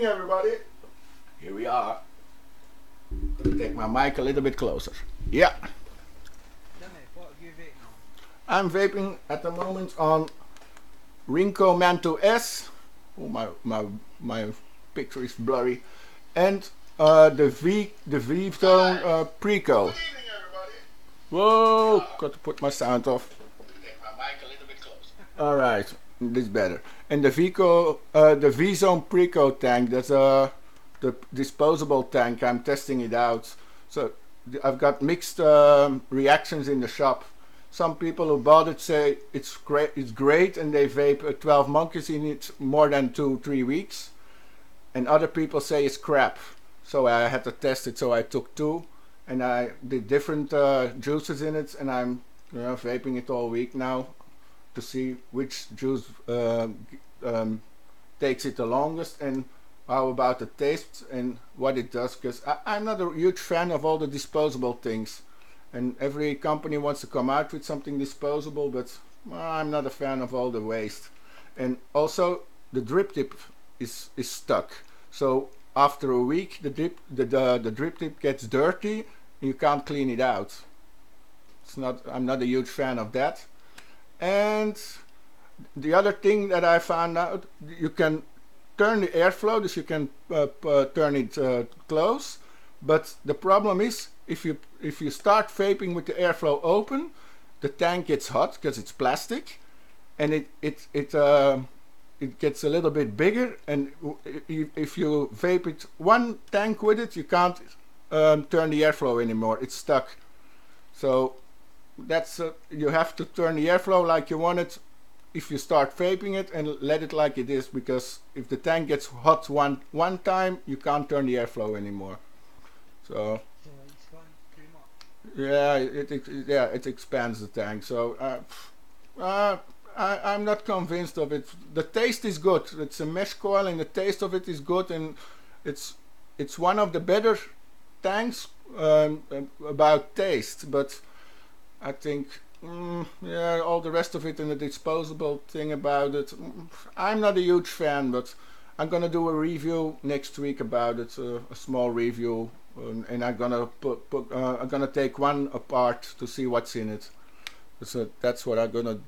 evening, everybody. Here we are. Gonna take my mic a little bit closer. Yeah. What are you vaping on? I'm vaping at the moment on Rinco Manto S. Oh, my picture is blurry. And the V-Tone Preco. Good evening, everybody. Whoa, got to put my sound off. Take my mic a little bit closer. All right, this is better. And the V-Zone Preco tank, that's the disposable tank. I'm testing it out. So I've got mixed reactions in the shop. Some people who bought it say it's great, and they vape 12 monkeys in it more than 2-3 weeks. And other people say it's crap. So I had to test it, so I took 2. And I did different juices in it, and I'm vaping it all week now to see which juice takes it the longest and how about the taste and what it does, because I'm not a huge fan of all the disposable things, and every company wants to come out with something disposable, but I'm not a fan of all the waste. And also the drip tip is stuck, so after a week the drip tip gets dirty. You can't clean it out. I'm not a huge fan of that. And the other thing that I found out, you can turn the airflow, so you can turn it close. But the problem is, if you start vaping with the airflow open, the tank gets hot because it's plastic, and it gets a little bit bigger. And if you vape it one tank with it, you can't turn the airflow anymore. It's stuck. So that's you have to turn the airflow like you want it if you start vaping it, and let it like it is, because if the tank gets hot one time, you can't turn the airflow anymore. So yeah, it expands the tank. So I'm not convinced of it. The taste is good. It's a mesh coil, and the taste of it is good, and it's one of the better tanks about taste, but I think all the rest of it and the disposable thing about it, I'm not a huge fan. But I'm gonna do a review next week about it, a small review, and I'm gonna take one apart to see what's in it. So that's what I'm gonna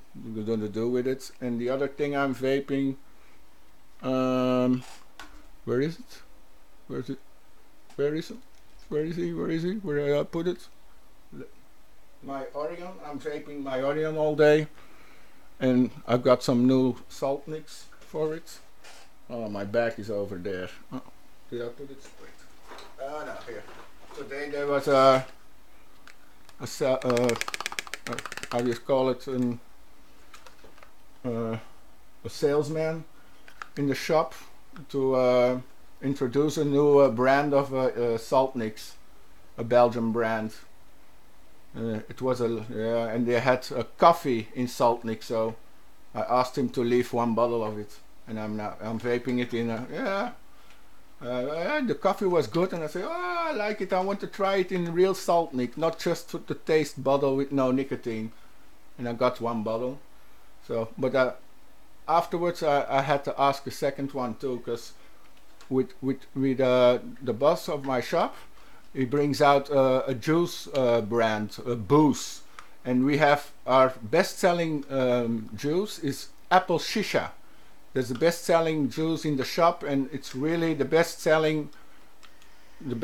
do with it. And the other thing I'm vaping, where is it? Where is it? Where is it? Where is he? Where is he? Where did I put it? My Orion. I'm vaping my Orion all day, and I've got some new salt mix for it. Oh, my back is over there. Oh, did I put it straight? Oh no, here. Today there was how do you call it? A salesman in the shop to introduce a new brand of salt mix, a Belgian brand. It was and they had a coffee in salt mix, so I asked him to leave one bottle of it, and I'm vaping it in the coffee was good, and I said, oh, I like it, I want to try it in real salt mix, not just the taste bottle with no nicotine. And I got one bottle. So, but afterwards I had to ask a second one too, because with the boss of my shop, he brings out a juice brand, Boost, and we have our best-selling juice is apple shisha. That's the best-selling juice in the shop, and it's really the best-selling of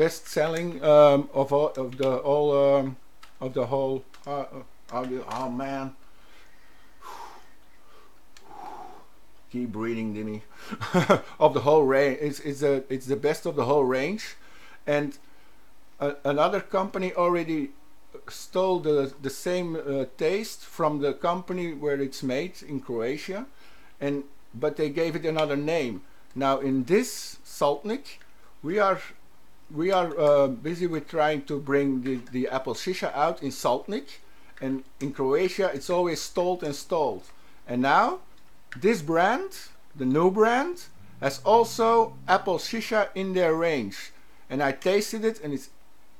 the whole. Oh man. Keep breathing, Dimi. Of the whole range, it's the best of the whole range, and another company already stole the same taste from the company where it's made in Croatia, but they gave it another name. Now in this Saltnik, we are busy with trying to bring the apple shisha out in Saltnik, and in Croatia it's always stalled. And now this brand, the new brand, has also apple shisha in their range, and I tasted it, and it's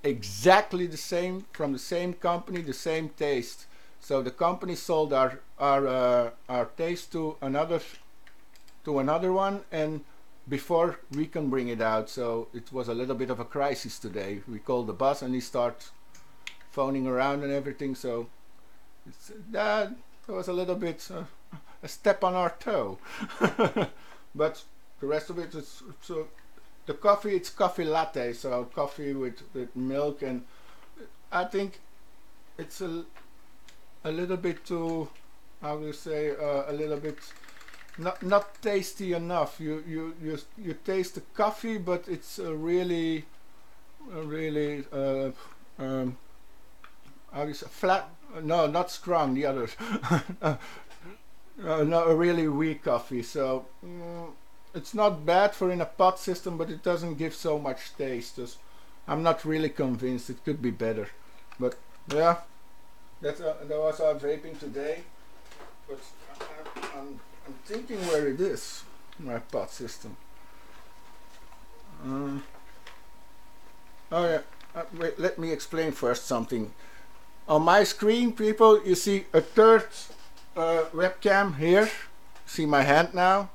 exactly the same, from the same company, the same taste. So the company sold our taste to another one, and before we can bring it out. So it was a little bit of a crisis today. We called the boss and he started phoning around and everything. So that was a little bit a step on our toe. But the rest of it is, so the coffee, it's coffee latte, so coffee with milk, and I think it's a little bit too, how do you say, a little bit not tasty enough. You taste the coffee, but it's really how do you say, flat? No, not strong. The others. No, a really weak coffee. So it's not bad for in a pot system, but it doesn't give so much taste. Just, I'm not really convinced. It could be better, but yeah, that was our vaping today. But I'm thinking where it is, my pot system. Oh yeah, wait, let me explain first something. On my screen, people, you see a third webcam here. See my hand now?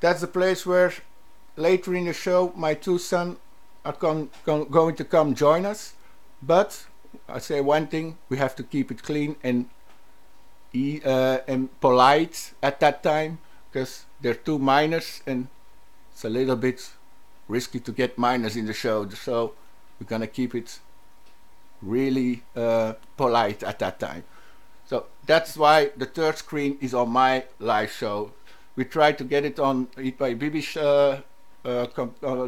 That's the place where later in the show my two sons are going to come join us. But I say one thing, we have to keep it clean and polite at that time, because they're two minors and it's a little bit risky to get minors in the show. So we're gonna keep it really polite at that time. So that's why the third screen is on my live show. We tried to get it on EatMaBB's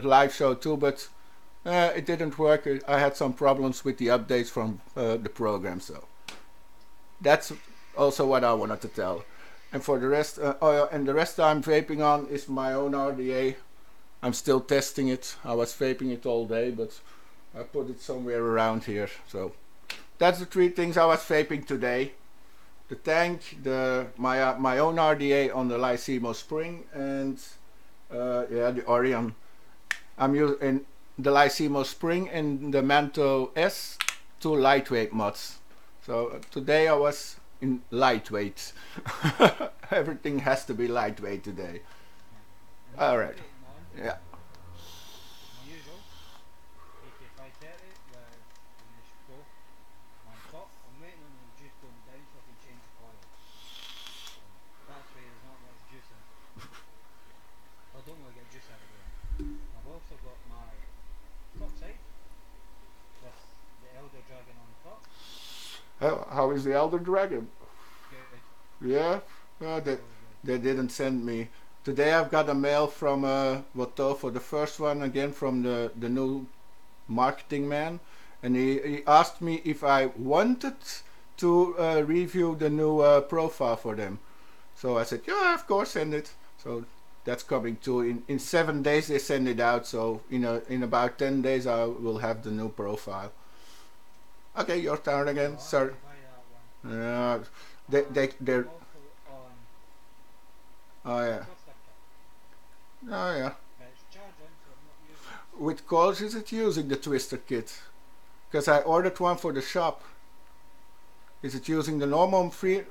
live show too, but it didn't work. I had some problems with the updates from the program, so that's also what I wanted to tell. And for the rest, and the rest I'm vaping on is my own RDA. I'm still testing it. I was vaping it all day, but I put it somewhere around here. So that's the three things I was vaping today: the tank, my own RDA on the Lycemo Spring, and yeah, the Orion. I'm using the Lycemo Spring and the Manto S, two lightweight mods. So today I was in lightweight. Everything has to be lightweight today. All right. Yeah. Usual. AK530 with the mesh pro on top. I'm waiting on the juice going down so I can change the coil. That's why there's not much juice in. I don't want to get juice out of there. I've also got my subscibe with the Elder Dragon on the top. How is the Elder Dragon? Good. Yeah, they didn't send me. Today I've got a mail from Watto for the first one, again from the new marketing man, and he asked me if I wanted to review the new profile for them. So I said, yeah, of course, send it. So that's coming too. In 7 days they send it out, so in about 10 days I will have the new profile. Okay, your turn again, sir. Yeah, they're. Oh yeah. Oh yeah. Which coils is it using, the twister kit? Because I ordered one for the shop. Is it using the normal free?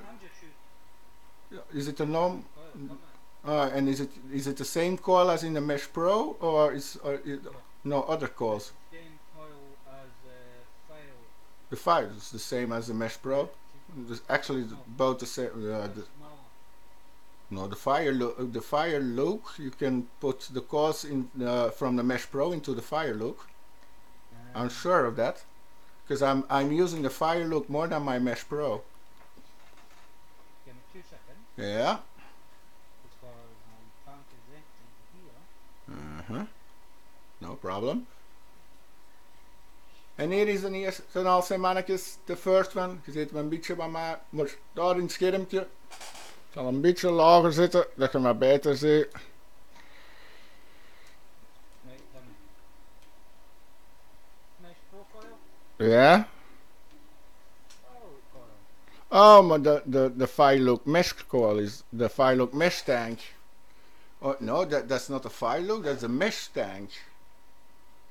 Is it a norm? And is it the same coil as in the Mesh Pro, or no other coils? Same coil as file. The file is the same as the Mesh Pro. It's actually both the same. No, the fire loop. You can put the coils in from the Mesh Pro into the fire loop. I'm sure of that, because I'm using the fire loop more than my Mesh Pro. Give me 2 seconds. Yeah. Because my tank is empty here. No problem. En hier is een eerste al zijn mannetjes, de first one. Je ziet hem een beetje bij mij, maar daar in het schermpje. Ik zal een beetje lager zitten, dat je maar beter ziet. Right, done. Nice profile. Ja. Oh, Oh, maar de Firelook mesh coil is the Firelook mesh tank. Oh no, that's not a Firelook, that's a mesh tank.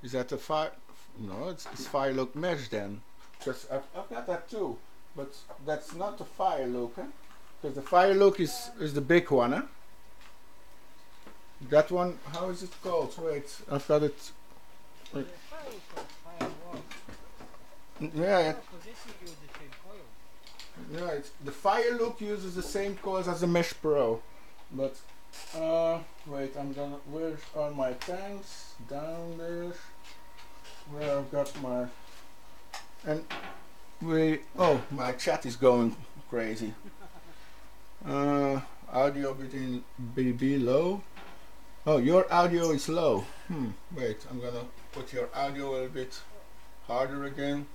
Is that a fire? No, it's Firelook mesh then. Because I've got that too, but that's not the Firelook, huh? Because the Firelook is the big one, huh? That one, how is it called? Wait, I've got it. The file is called Firewall. Yeah, Because this will use the same coil. yeah. The Fire Look uses the same coils as the Mesh Pro, but wait, I'm gonna. Where are my tanks? Down there. Where I've got my and oh, my chat is going crazy. Audio between BB low. Oh, your audio is low. Wait, I'm gonna put your audio a little bit harder again.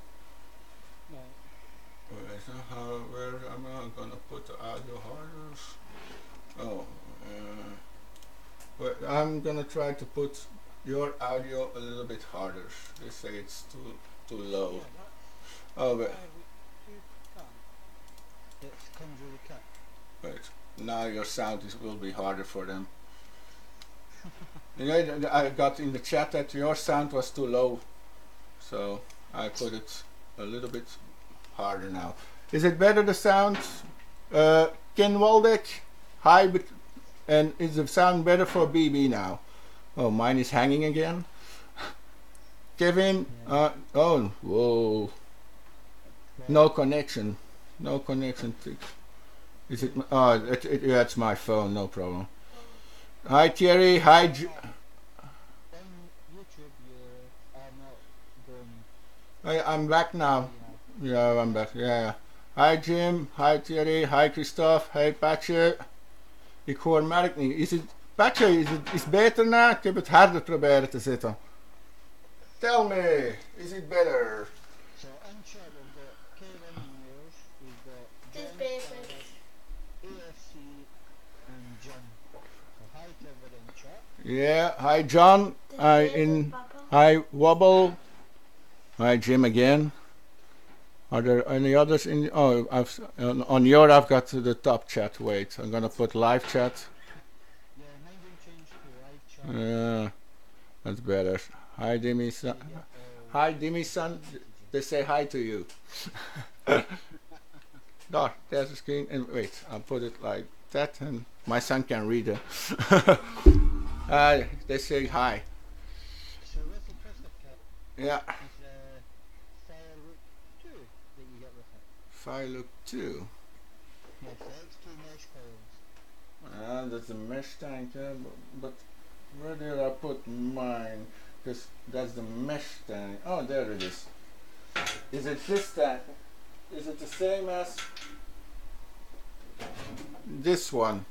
No. Wait, where am I gonna put the audio harder? Oh, well, I'm gonna try to put your audio a little bit harder. They say it's too low. Yeah, that's Oh, wait, fire with two cans. It comes with a cat. wait. Now your sound will be harder for them. You know, I got in the chat that your sound was too low, so I put it a little bit harder now. Is it better, the sound? Ken Waldeck, hi, and is the sound better for BB now? Oh, mine is hanging again. Kevin, oh, whoa, no connection, no connection. Is it? Oh, yeah, it's my phone, no problem. Hi Thierry, hi. On YouTube, you are not going. I'm back now. Yeah, I'm back. Yeah. Hi Jim, hi Thierry, hi Christophe, hi Patje. Ik hoor Mark niet. Is het, Patje, is het beter na? Ik heb het harder proberen te zetten. Tell me, is it better? So on chat we've got Kevin and yours, we've got This Jen, basic. AFC and John. So hi to everyone in chat. Yeah, hi John, hi Wobble, hi Jim again. Are there any others in? Oh, on your I've got the top chat. Wait, I'm gonna put live chat. Yeah, mine will change to live chat. Yeah, that's better. Hi Dimi son. Hi Dimi son. They say hi to you. There's the screen. And wait, I'll put it like that, and my son can read it. They say hi. So with the Christoph kit, Yeah. it's Firewood 2 that you get with it. Fire Look 2. Yes, X2 mesh coils. That's a mesh tank, but where did I put mine? Because that's the mesh tank. Oh, there it is. Is it this tank? Is it the same as this one?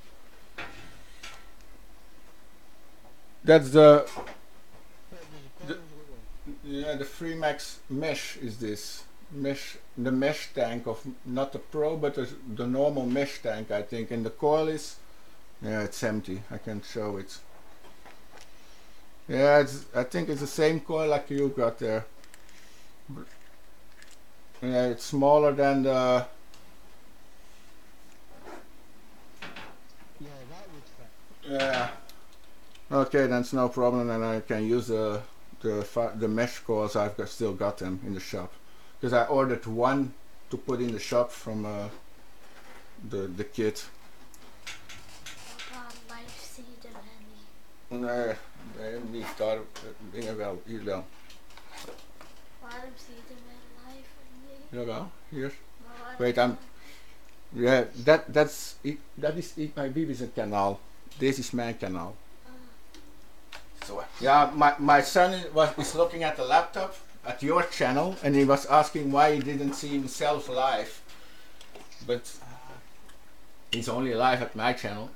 That's the yeah, the Freemax mesh is this. Mesh, the mesh tank of not the Pro, but the normal mesh tank, I think. And the coil is, yeah, it's empty. I can show it. Yeah, I think it's the same coil like you got there. Yeah, it's smaller than the. Yeah, that would fit. Yeah. Okay, that's no problem, and I can use the mesh coils. Still got them in the shop because I ordered one to put in the shop from the kit. Life zie je hem niet. Nee, niet daar dingen wel, hier wel. Waarom zie je hem live niet? Jawel, hier. Maar waarom Wait, that is EatMaBB's kanaal. This is mijn kanaal. So yeah, my son is looking at the laptop at your channel, and he was asking why he didn't see himself live, but he's only live at my channel.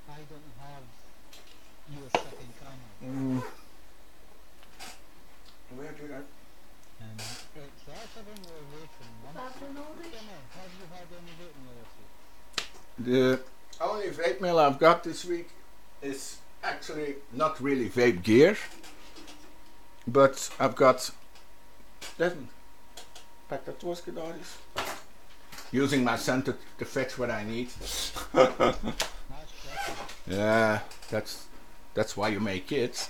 I don't have your second camera. Where did I? It's actually more vaping one. Wapen nodig? Have you had any vaping lately? The only vape mail I've got this week is actually not really vape gear, but I've got pak dat wasje daar is. Using my son to fetch what I need. Yeah, that's why you make kids.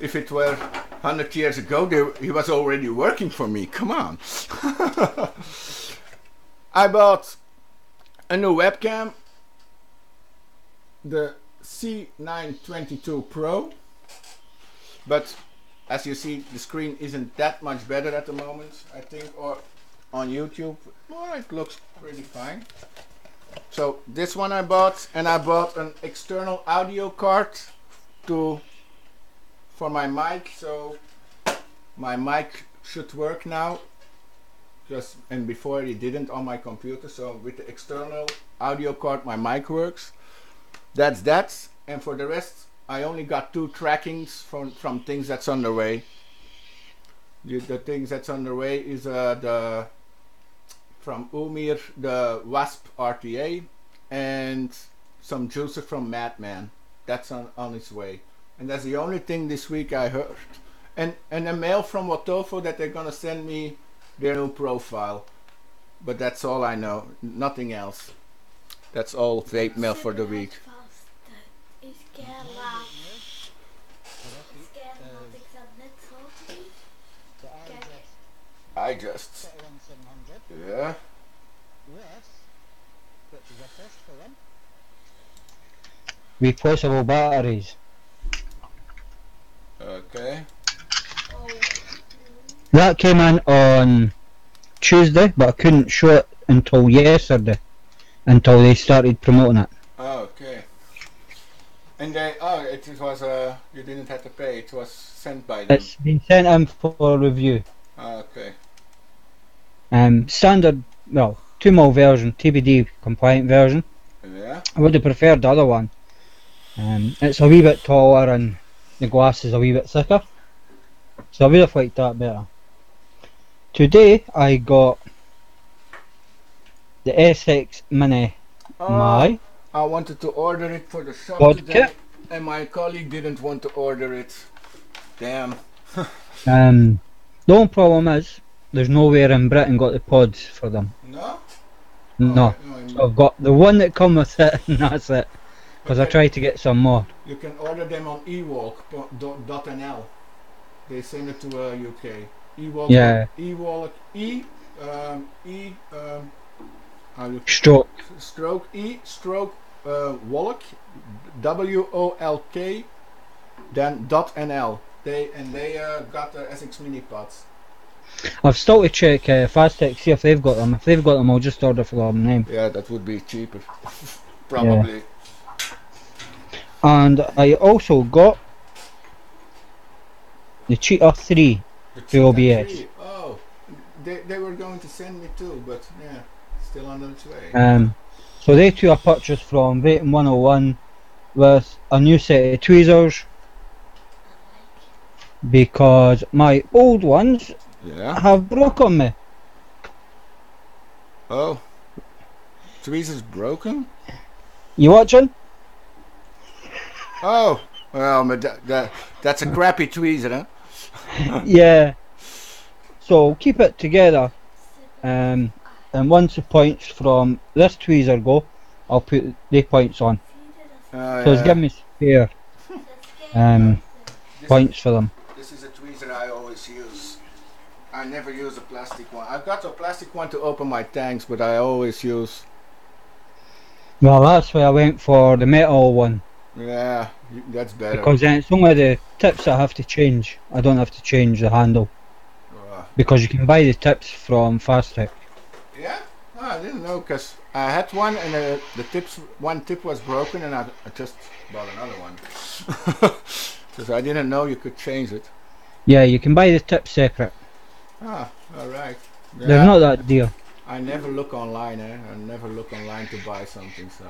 If it were 100 years ago, he was already working for me. Come on. I bought a new webcam the C922 Pro, but as you see, the screen isn't that much better at the moment, I think, or on YouTube. Well, it looks pretty fine. So this one I bought, and I bought an external audio card for my mic, so my mic should work now. And before it didn't on my computer, so with the external audio card my mic works. That's that, and for the rest I only got 2 trackings from things that's on the way. The things that's on the way is from Umir, the Wasp RTA, and some juicer from Madman. That's on its way, and that's the only thing this week I heard. And a mail from Wotofo that they're gonna send me their new profile, but that's all I know, nothing else. That's all vape mail for the week. Ik ken wat ik dat net zo doe. Kijk. I just, yeah. Replaceable batteries. Okay. Oh. That came in on Tuesday, but I couldn't show it until yesterday, until they started promoting it. Oh, okay. And it was you didn't have to pay. It was sent by them. It's been sent in for review. Okay. Standard, well, 2ml version, TBD compliant version. Yeah. I would have preferred the other one. It's a wee bit taller and the glass is a wee bit thicker, so I would have liked that better. Today I got the SX Mini My. I wanted to order it for the shop Vodka. today, and my colleague didn't want to order it. Damn. The only problem is there's nowhere in Britain got the pods for them. No? No. So I've got the one that come with it, and that's it. Because I tried to get some more. You can order them on ewalk.nl. They send it to UK. Ewalk. Yeah. Ewalk. Stroke. Stroke E stroke Walk WOLK then .nl. They got the SX Mini pods. I've still to check Fastech, see if they've got them. If they've got them, I'll just order for them name. Yeah, that would be cheaper. Probably. Yeah. And I also got the Cheetah 3 to OBS. Oh, they were going to send me two, but yeah, still on its way. So they two I purchased from Vaping 101 with a new set of tweezers, because my old ones have broke on me. Oh, tweezers broken? You watching? Oh, well, that's a crappy tweezer, huh? Yeah. So keep it together, and once the points from this tweezer go, I'll put the points on. So it's giving me spare points for them. This is a tweezer I always use. I never use a plastic one. I've got a plastic one to open my tanks, but I always use. Well, that's why I went for the metal one. Yeah, that's better. Because then it's only the tips I have to change. I don't have to change the handle. Because you can buy the tips from Fastech. Yeah? Oh, I didn't know, because I had one and one tip was broken, and I just bought another one. Because I didn't know you could change it. Yeah, you can buy the tips separate. Ah, alright. Yeah. They're not that dear. I never look online, I never look online to buy something, so.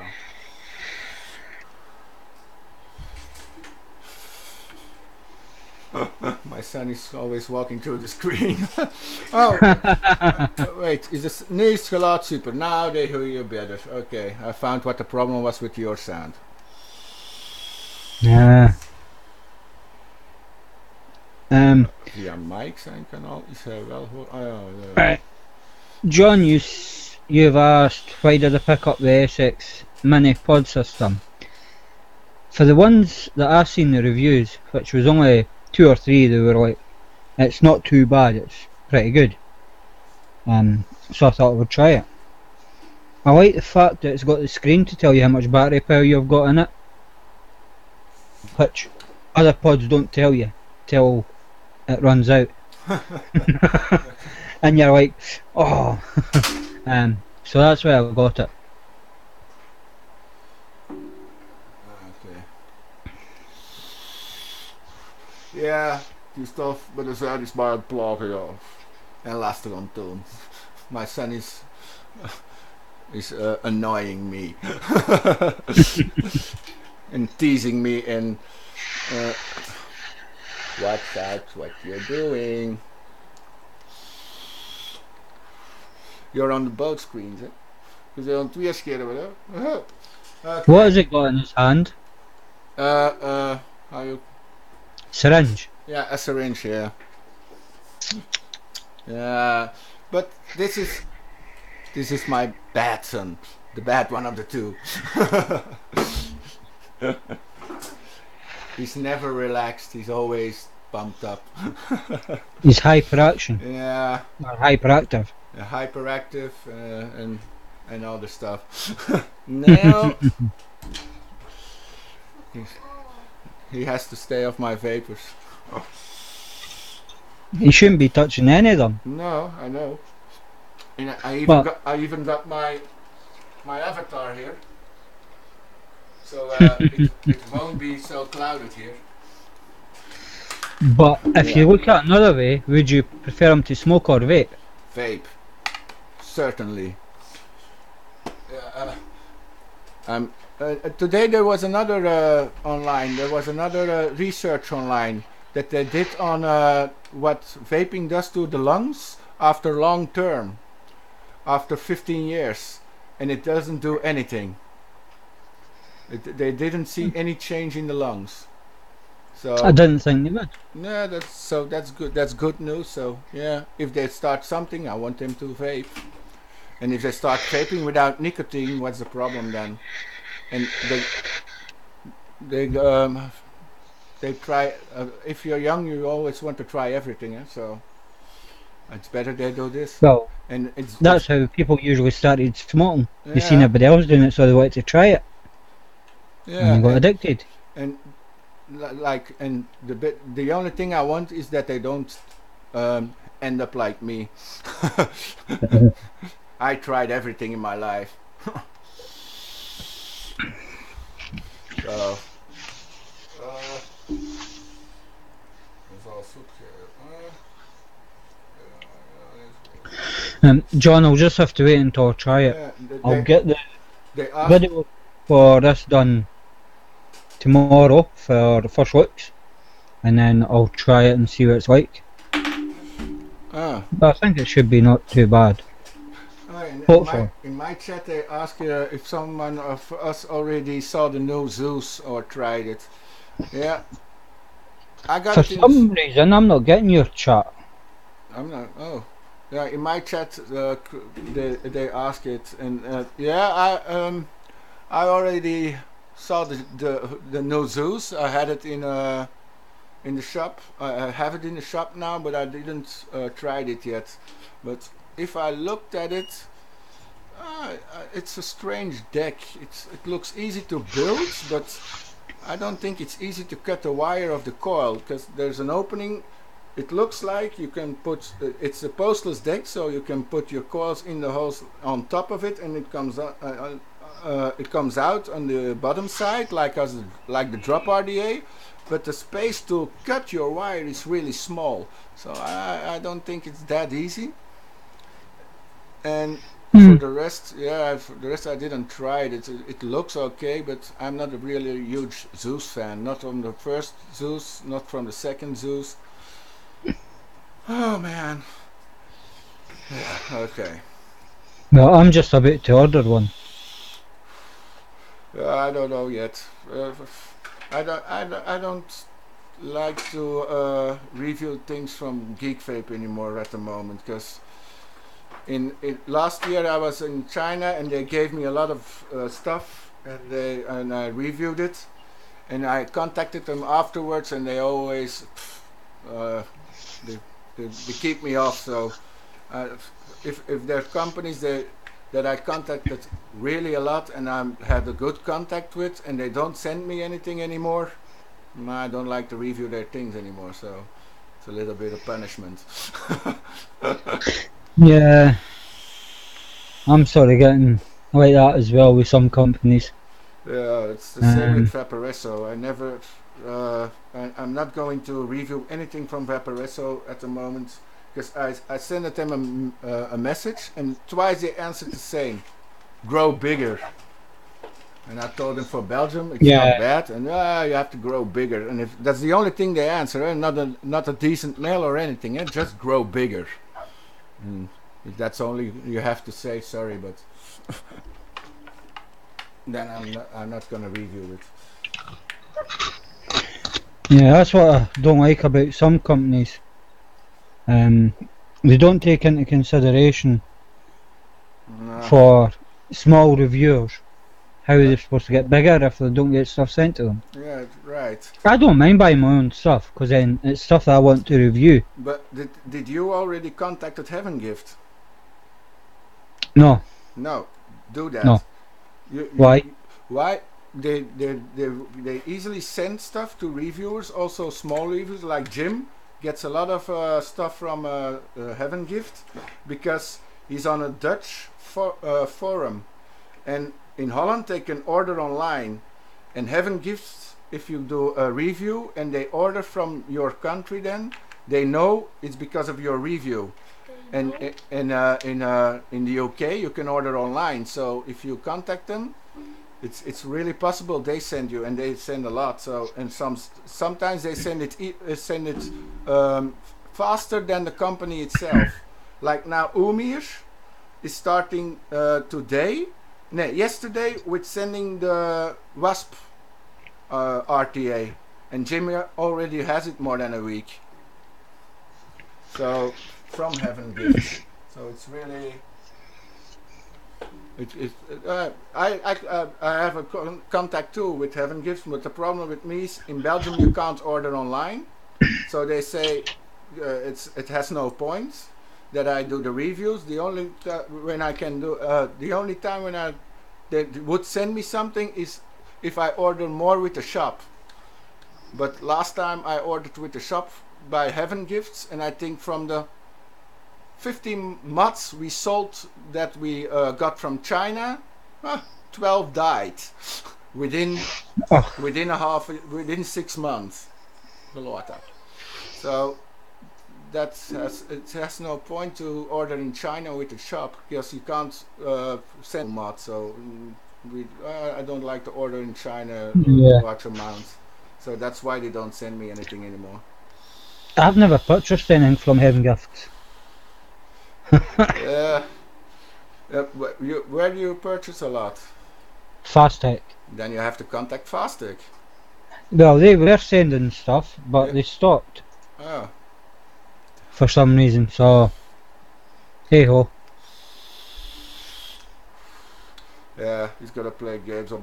My son is always walking through the screen. Oh, wait, is this nu is het geluid super? Now they hear you better. Okay, I found what the problem was with your sound. Yeah. Via mic zijn kanaal is hij wel hoor. John, you've asked why did I pick up the SX Mini pod system. For the ones that I've seen the reviews, which was only 2 or 3, they were like, it's not too bad, it's pretty good. So I thought I would try it. I like the fact that it's got the screen to tell you how much battery power you've got in it. which other pods don't tell you till it runs out. And you're like, oh. So that's why I got it. Okay. Ja, die stof, maar er zijn is maar een plagen, ja. En lastig om te doen. My son is annoying me. And teasing me and watch out what you're doing. You're on the boat screens, hè? Dus je aan het twee scheren, hè? Okay. What has it got in his hand? How you? Syringe. Yeah, a syringe, yeah. Yeah, but this is my bad son, the bad one of the two. He's never relaxed. He's always pumped up. He's hyperaction. Yeah. Or hyperactive. Hyperactive and all the stuff. Now he has to stay off my vapors. He shouldn't be touching any of them. No, I know. And I even got my avatar here, so it won't be so clouded here. But if you look at another way, would you prefer him to smoke or vape? Vape, certainly. Today there was another online. There was another research online that they did on what vaping does to the lungs after long term, after 15 years, and it doesn't do anything. They didn't see any change in the lungs. So I didn't think they would. yeah, that's good. That's good news. So yeah, if they start something, I want them to vape. And if they start vaping without nicotine, what's the problem then? And they try. If you're young, you always want to try everything. So it's better they do this. Well, and that's how people usually started smoking. Yeah. They seen everybody else doing it, so they wanted to try it. Yeah, and they got addicted. And the only thing I want is that they don't end up like me. I tried everything in my life. So John, I'll just have to wait until I try it. Yeah, I'll get the they video for this done tomorrow for the first looks, and then I'll try it and see what it's like. But I think it should be not too bad. In my chat they ask if someone of us already saw the new Zeus or tried it. Yeah, I got For it. some reason, I'm not getting your chat. I'm not. Oh, yeah. In my chat, they ask it, and yeah, I already saw the new Zeus. I had it in the shop. I have it in the shop now, but I didn't tried it yet. But if I looked at it, it's a strange deck. It looks easy to build, but I don't think it's easy to cut the wire of the coil, because there's an opening. It looks like you can put, it's a postless deck, so you can put your coils in the holes on top of it, and it comes out on the bottom side like the drop RDA, but the space to cut your wire is really small, so I don't think it's that easy. And for the rest, I didn't try it. It looks okay, but I'm not a really huge Zeus fan. Not from the first Zeus, not from the second Zeus. Oh man. Yeah, okay. Well, I'm just about to order one. I don't know yet. I don't like to review things from Geek Vape anymore at the moment, because in last year I was in China and they gave me a lot of stuff, and I reviewed it, and I contacted them afterwards, and they always they keep me off. So if there are companies that I contacted really a lot and I had a good contact with, and they don't send me anything anymore, I don't like to review their things anymore, so it's a little bit of punishment. Yeah, I'm sort of getting like that as well with some companies. Yeah, it's the same with Um, Vaporesso. I'm not going to review anything from Vaporesso at the moment because I sent them a message and twice they answered the same: grow bigger. And I told them for Belgium it's not yeah, bad, and you have to grow bigger. And if that's the only thing they answer, not a decent mail or anything, just grow bigger. And if that's only you have to say, sorry, but then I'm not gonna review it. yeah, that's what I don't like about some companies. They don't take into consideration No. for small reviewers how Yeah, they're supposed to get bigger if they don't get stuff sent to them. yeah, right. I don't mind buying my own stuff because then it's stuff that I want to review. But did you already contacted Heaven Gift? No, No, do that. no. You, Why? why? They easily send stuff to reviewers, also small reviewers like Jim gets a lot of stuff from Heaven Gift because he's on a Dutch forum, and in Holland they can order online, and Heaven Gifts, if you do a review and they order from your country, then they know it's because of your review. And in the UK you can order online, so if you contact them, it's really possible they send you, and they send a lot. So and sometimes they send it faster than the company itself. Like now Umir is starting yesterday with sending the Wasp RTA, and Jimmy already has it more than a week. So from Heaven Gifts. So it's really I have a contact too with Heaven Gifts, but the problem with me is in Belgium you can't order online, so they say it has no point that I do the reviews. The only when I can do the only time when they would send me something is if I order more with the shop. But last time I ordered with the shop by Heaven Gifts, and I think from the 15 mods we sold that we got from China, 12 died within Oh, within 6 months. So it has no point to order in China with the shop because you can't send mod. So I don't like to order in China yeah. large amounts. So that's why they don't send me anything anymore. I've never purchased anything from Heaven Gifts. Yeah. Where do you purchase a lot? Fastech. Then you have to contact Fastech. Well, they were sending stuff, but Yeah. they stopped Oh. for some reason. So, hey ho. Yeah, he's gotta play games on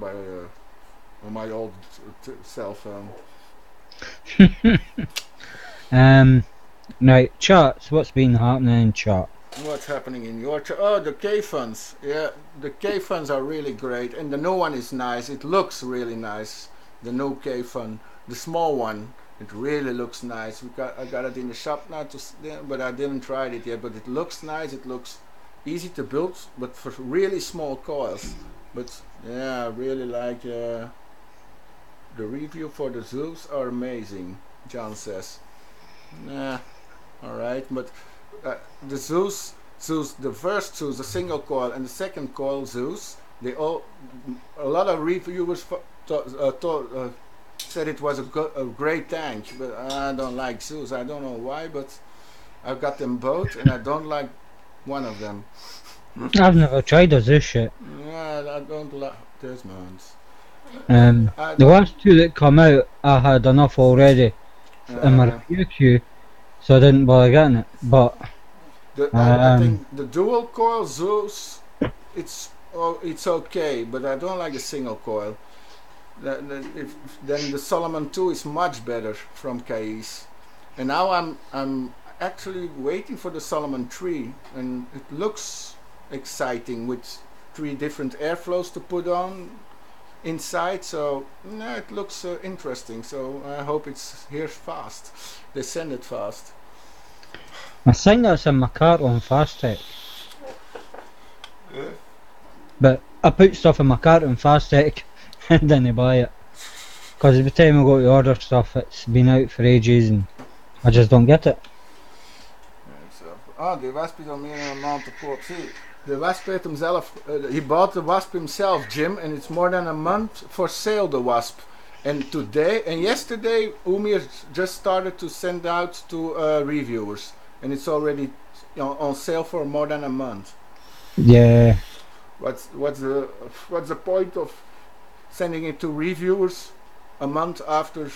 my old cell phone. Right, charts. What's been happening in chart? What's happening in your Oh, the K funds. Yeah, the K funds are really great, and the new one is nice. It looks really nice. The new K fund, the small one, it really looks nice. I got it in the shop now, but I didn't try it yet. But it looks nice. It looks easy to build, but for really small coils. But yeah, I really like the review for the Zeus are amazing. John says. Nah, all right, but. The Zeus, the first Zeus, the single coil, and the second coil Zeus, a lot of reviewers said it was a great tank, but I don't like Zeus. I don't know why, but I've got them both, and I don't like one of them. I've never tried this shit. Yeah, I don't like this ones. The last two that come out, I had enough already in my review queue, so I didn't bother getting it. But I think the dual coil Zeus, it's okay, but I don't like the single coil. Then the Solomon 2 is much better from KE's, and now I'm actually waiting for the Solomon 3, and it looks exciting with 3 different airflows to put on, inside. So no, it looks interesting. So I hope it's here fast. They send it fast. I think that's in my cart on Fast Tech. Yeah. But I put stuff in my cart on Fast Tech and didn't buy it. Because every time I go to order stuff, it's been out for ages and I just don't get it. Die wasp is al meer dan een maand te koop. See, the wasp heeft hem zelf, he bought the wasp himself, Jim, and it's more than a month for sale, the wasp. And today and yesterday, Umir just started to send out to reviewers, and it's already on sale for more than a month. Yeah. What's the point of sending it to reviewers a month after?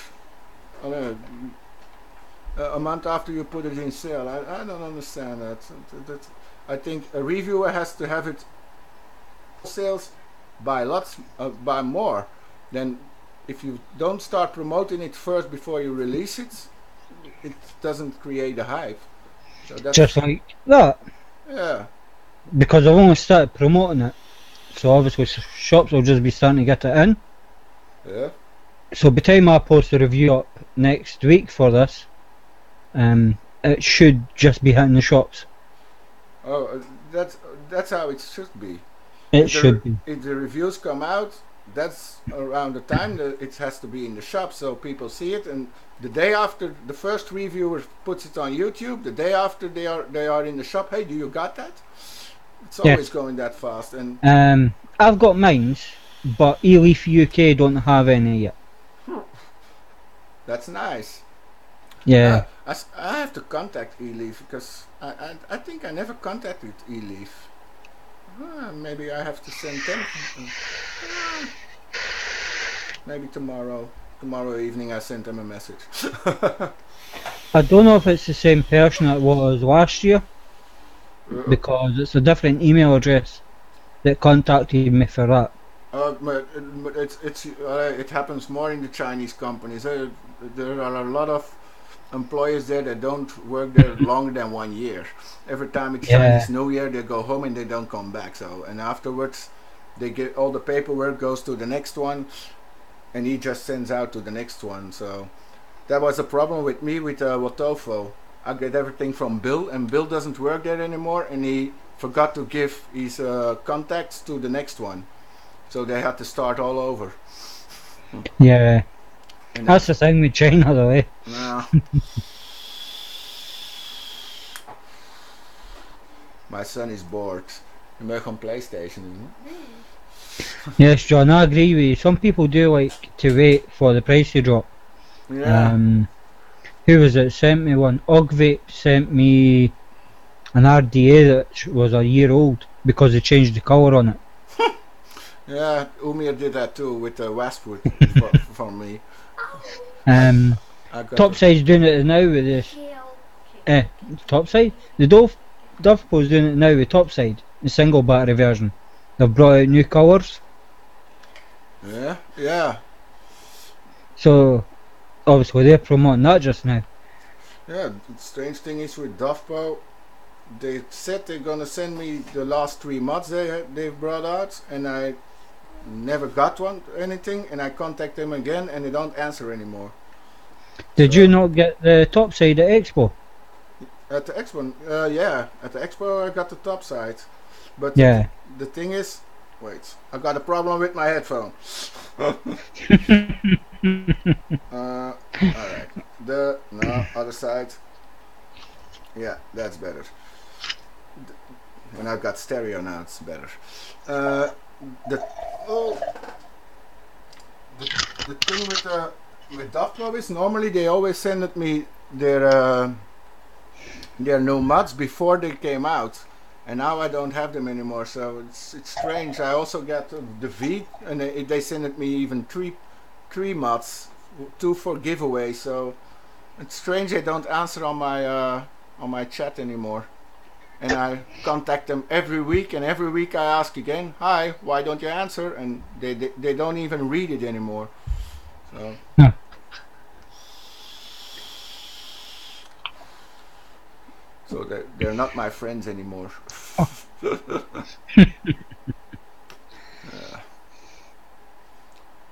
A month after you put it in sale. I don't understand that. I think a reviewer has to have it sales by lots, by more. Then if you don't start promoting it first before you release it, it doesn't create a hype. So that's Just like that. Yeah. Because I've only started promoting it. So obviously shops will just be starting to get it in. Yeah. So by the time I post a review up next week for this, it should just be hitting the shops. Oh, that's how it should be. It should be. If the reviews come out, that's around the time that it has to be in the shop, so people see it. And the day after the first reviewer puts it on YouTube, the day after they are in the shop. Hey, do you got that? It's always going that fast. And I've got mines, but eLeaf UK don't have any yet. That's nice. Yeah. I have to contact eLeaf because I think I never contacted eLeaf. Maybe I have to send them. Maybe tomorrow evening I send them a message. I don't know if it's the same person that was last year, because it's a different email address that contacted me for that. But it happens more in the Chinese companies. There are a lot of employees there that don't work there longer than 1 year. Every time it's Chinese New Year, they go home and they don't come back. So, and afterwards, they get all the paperwork goes to the next one, and he just sends out to the next one. So that was a problem with me with Wotofo. I get everything from Bill, and Bill doesn't work there anymore, and he forgot to give his contacts to the next one. So they had to start all over. Yeah. And that's the thing with China, though, eh? No. My son is bored. He may on PlayStation. Yes, John, I agree with you. Some people do like to wait for the price to drop. Yeah. Who was it? Sent me one. Ogvape sent me an RDA that was a year old because they changed the colour on it. Yeah, Umir did that too with the Westwood for me. Topside's doing it now with this. Topside? The Dovpo's doing it now with Topside, the single battery version. They've brought out new colours. Yeah. So, obviously they're promoting that just now. Yeah, the strange thing is with Dovpo, they said they're gonna send me the last 3 mods they've brought out, and I never got anything, and I contact them again and they don't answer anymore. Did you not get the Topside at Expo? At the Expo, yeah, at the Expo I got the Topside, but yeah. The thing is, wait, I got a problem with my headphone. Alright, other side. Yeah, that's better. When I've got stereo now, it's better. The thing with Dovpo is normally they always send me their new mods before they came out, and now I don't have them anymore. So it's strange. I also got the V, and they sent me even three mods, 2 for giveaway. So it's strange they don't answer on my chat anymore. And I contact them every week, and every week I ask again, hi, why don't you answer? And they don't even read it anymore. So. So they're not my friends anymore.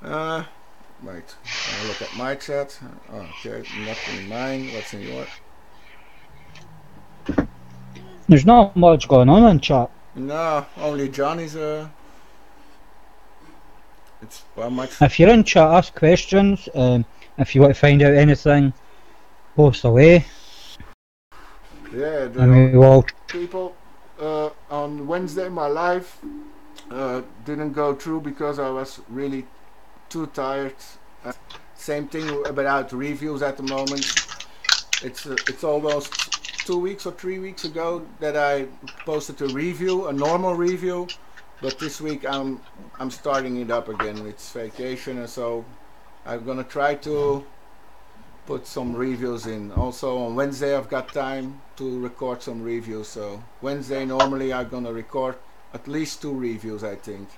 Wait. I'll look at my chat. Oh, okay, nothing in mine. What's in your? There's not much going on in chat. No, only Johnny's. It's how much? If you're in chat, ask questions. If you want to find out anything, post away. Yeah, And we will. people on Wednesday my live didn't go through because I was really too tired. Same thing about reviews at the moment. It's almost 2 weeks or 3 weeks ago that I posted a review, a normal review, but this week I'm starting it up again. It's vacation, and so I'm gonna try to put some reviews in. Also on Wednesday I've got time to record some reviews, so Wednesday normally I'm gonna record at least 2 reviews, I think.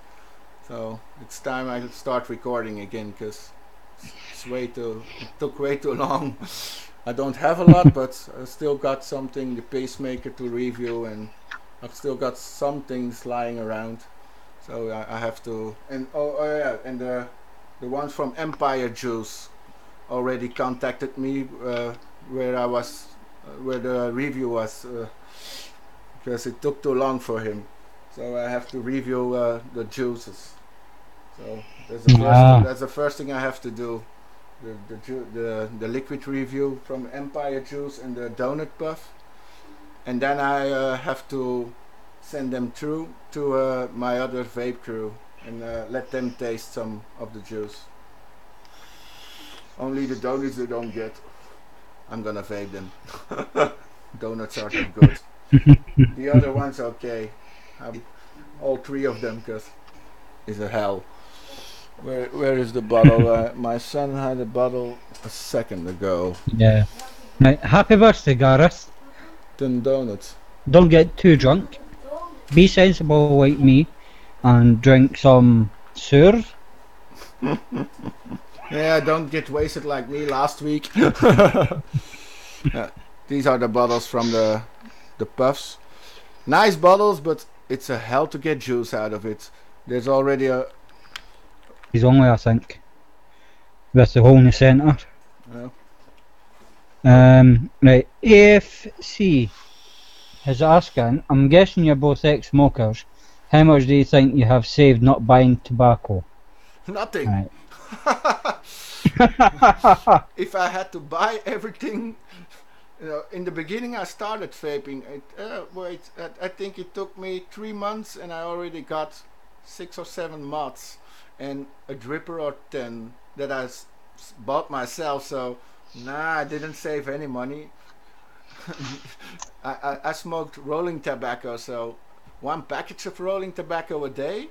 So it's time I start recording again, because it took way too long. I don't have a lot, but I still got something, the pacemaker to review, and I've still got some things lying around. So I have to, and oh yeah, and the ones from Empire Juice already contacted me where I was, where the review was, because it took too long for him. So I have to review the juices. So that's the first thing I have to do. The liquid review from Empire Juice and the donut puff, and then I have to send them through to my other vape crew and let them taste some of the juice. Only the donuts they don't get, I'm gonna vape them. Donuts are too good. The other ones okay. All 3 of them, because it's a hell. Where is the bottle? My son had a bottle a second ago. Yeah. Right, happy birthday, Gareth. 10 donuts. Don't get too drunk. Be sensible like me and drink some Sur. Yeah, don't get wasted like me last week. These are the bottles from the puffs. Nice bottles, but it's a hell to get juice out of it. There's already a... He's only, I think, with the hole in the centre. Yeah. Right, AFC is asking, I'm guessing you're both ex-smokers. How much do you think you have saved not buying tobacco? Nothing. Right. If I had to buy everything, in the beginning I started vaping. I think it took me 3 months and I already got 6 or 7 mods and a dripper or 10 that I bought myself. So nah, I didn't save any money. I smoked rolling tobacco, so 1 package of rolling tobacco a day,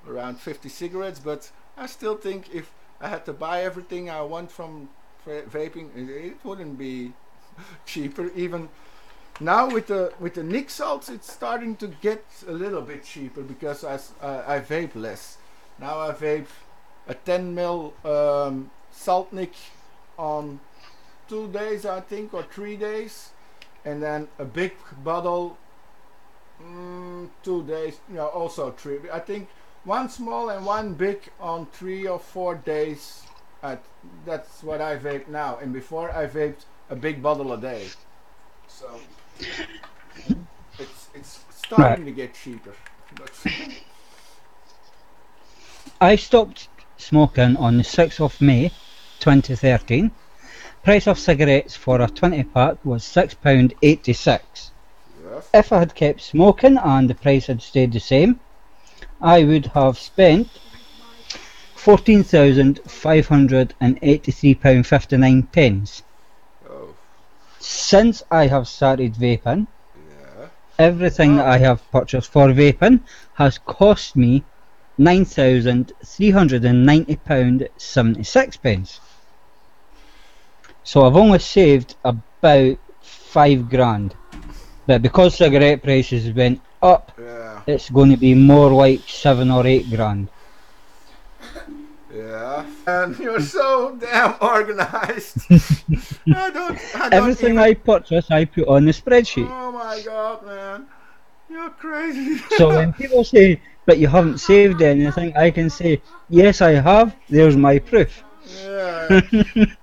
around 50 cigarettes, but I still think if I had to buy everything I want from vaping, it wouldn't be cheaper. Even now with the nic salts, it's starting to get a little bit cheaper because I vape less. Now I vape a 10 ml salt nic on 2 days, I think, or 3 days, and then a big bottle 2 days, also 3. I think 1 small and 1 big on 3 or 4 days. That's what I vape now, and before I vaped a big bottle a day. So it's starting to get cheaper. But I stopped smoking on the 6th of May 2013. Price of cigarettes for a 20 pack was £6.86. yes. If I had kept smoking and the price had stayed the same, I would have spent £14,583.59. Oh, Since I have started vaping, yeah. everything that I have purchased for vaping has cost me £9,390.76. So I've only saved about £5,000. But because cigarette prices went up, Yeah. it's going to be more like 7 or 8 grand. Yeah. And you're so damn organized. I don't Everything even... I purchase, I put on the spreadsheet. Oh my god, man. You're crazy. So when people say, but you haven't saved anything, I can say, yes, I have. There's my proof. Yeah,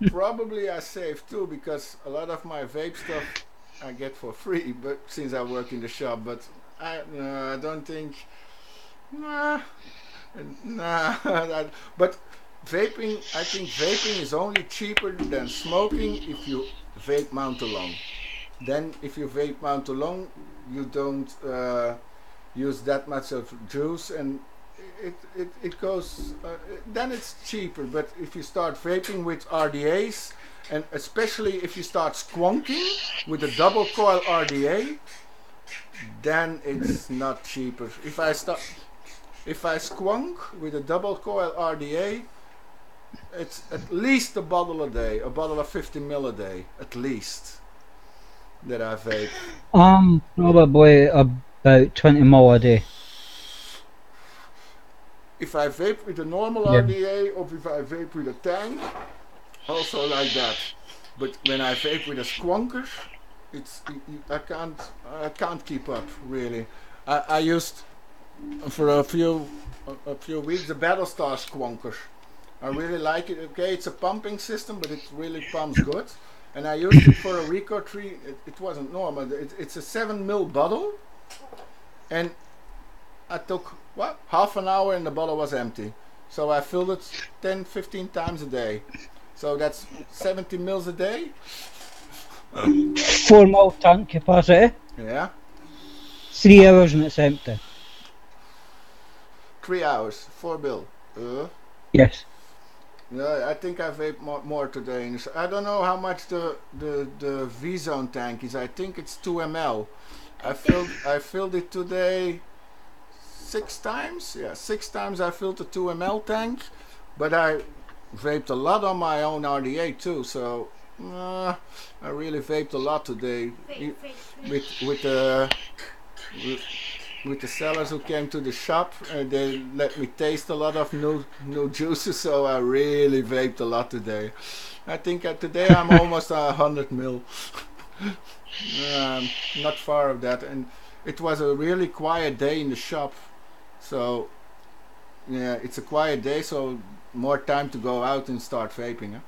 probably I save too because a lot of my vape stuff I get for free, but since I work in the shop, but I don't think, nah, nah. But vaping, I think vaping is only cheaper than smoking if you vape mount along. Then if you vape mount along, you don't use that much of juice and it goes then it's cheaper. But if you start vaping with RDAs, and especially if you start squonking with a double coil RDA, then it's not cheaper. If I squonk with a double coil RDA, it's at least a bottle a day, a bottle of 50 ml a day at least that I vape. Probably about 20 mil a day. If I vape with a normal Yeah. RDA or if I vape with a tank, also like that. But when I vape with a squonker, I can't keep up really. I used for a few weeks the Battlestar squonker. I really like it. Okay, it's a pumping system, but it really pumps good. And I used it for a record tree. It wasn't normal. It's a 7 ml bottle, and I took what half an hour and the bottle was empty. So I filled it 10, 15 times a day. So that's 70 mils a day. 4 mil tank capacity, Yeah, 3 hours and it's empty. 3 hours, 4 bill. Yes. No, I think I vape more today. I don't know how much the V Zone tank is. I think it's 2 ml. I filled it today 6 times. Yeah, 6 times I filled the 2 ml tank, but I vaped a lot on my own RDA too. So I really vaped a lot today with the with the sellers who came to the shop. They let me taste a lot of new juices, so I really vaped a lot today. I think today I'm almost 100 mil. Not far of that, and it was a really quiet day in the shop. So yeah, it's a quiet day, so more time to go out and start vaping.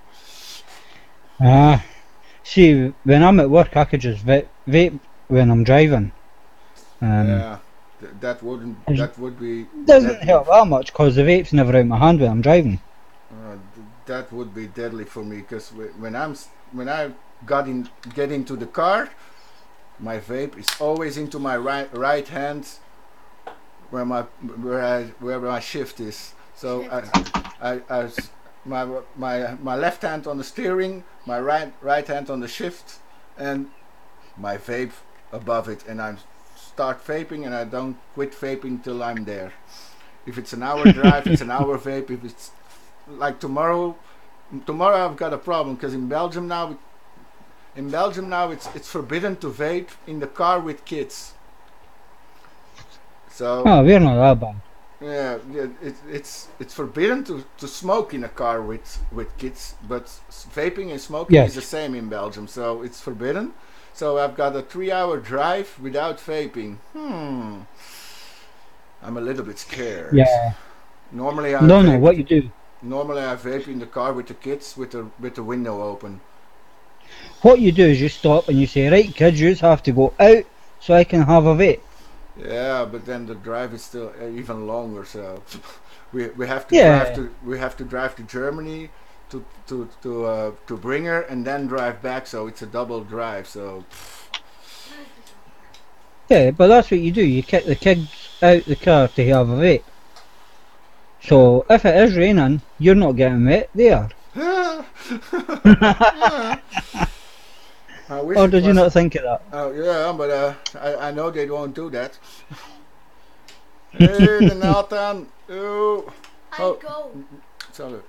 See, when I'm at work, I could just vape when I'm driving. Yeah, that would be Doesn't help that much because the vape's never out my hand when I'm driving. That would be deadly for me because when I get into the car, my vape is always into my right hand where my shift is. So my left hand on the steering, my right hand on the shift, and my vape above it, and I start vaping and I don't quit vaping till I'm there. If it's an hour drive, it's an hour vape. If it's like tomorrow I've got a problem because in Belgium now it's forbidden to vape in the car with kids. So we're not that bad. yeah, it's forbidden to smoke in a car with kids, but vaping and smoking is the same in Belgium, so it's forbidden. So I've got a 3-hour drive without vaping. I'm a little bit scared. Yeah. Normally what you do? Normally I vape in the car with the kids with the window open. What you do is you stop and you say, right kids, you have to go out so I can have a vape. Yeah, but then the drive is still even longer. So we have to drive to Germany to bring her and then drive back. So it's a double drive. So yeah, but that's what you do. You kick the kids out the car to have a vape. So if it is raining, you're not getting wet. They are. Or did you not think of that? Oh yeah, but I know they won't do that. Hey, the Nathan. Oh. Go. So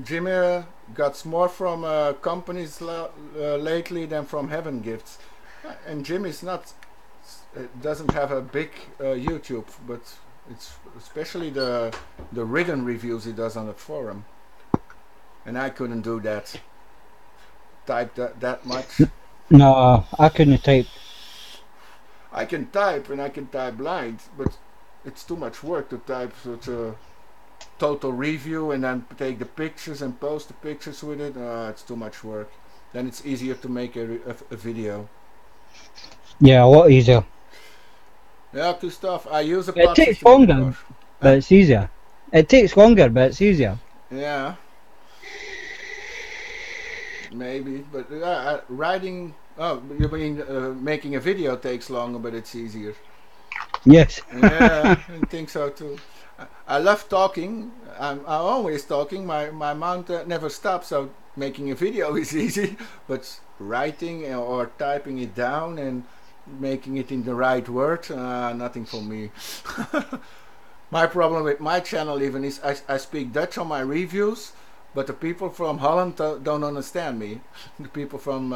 Jimmy got more from companies lately than from Heaven Gifts, and Jimmy's not doesn't have a big YouTube, but it's especially the written reviews he does on the forum, and I couldn't do that. Type that much. No, I couldn't type. I can type and I can type blind, but it's too much work to type such a total review and then take the pictures and post the pictures with it. It's too much work. Then it's easier to make a video. Yeah, a lot easier. Yeah, good stuff. I use a It pod takes system in the longer, car. but it's easier. It takes longer, but it's easier. Yeah, maybe, but writing. Oh, you mean making a video takes longer, but it's easier. Yes. Yeah, I think so too. I love talking. I'm always talking. My mouth never stops. So making a video is easy, but writing or typing it down and making it in the right word, nothing for me. My problem with my channel even is I speak Dutch on my reviews, but the people from Holland don't understand me. The people from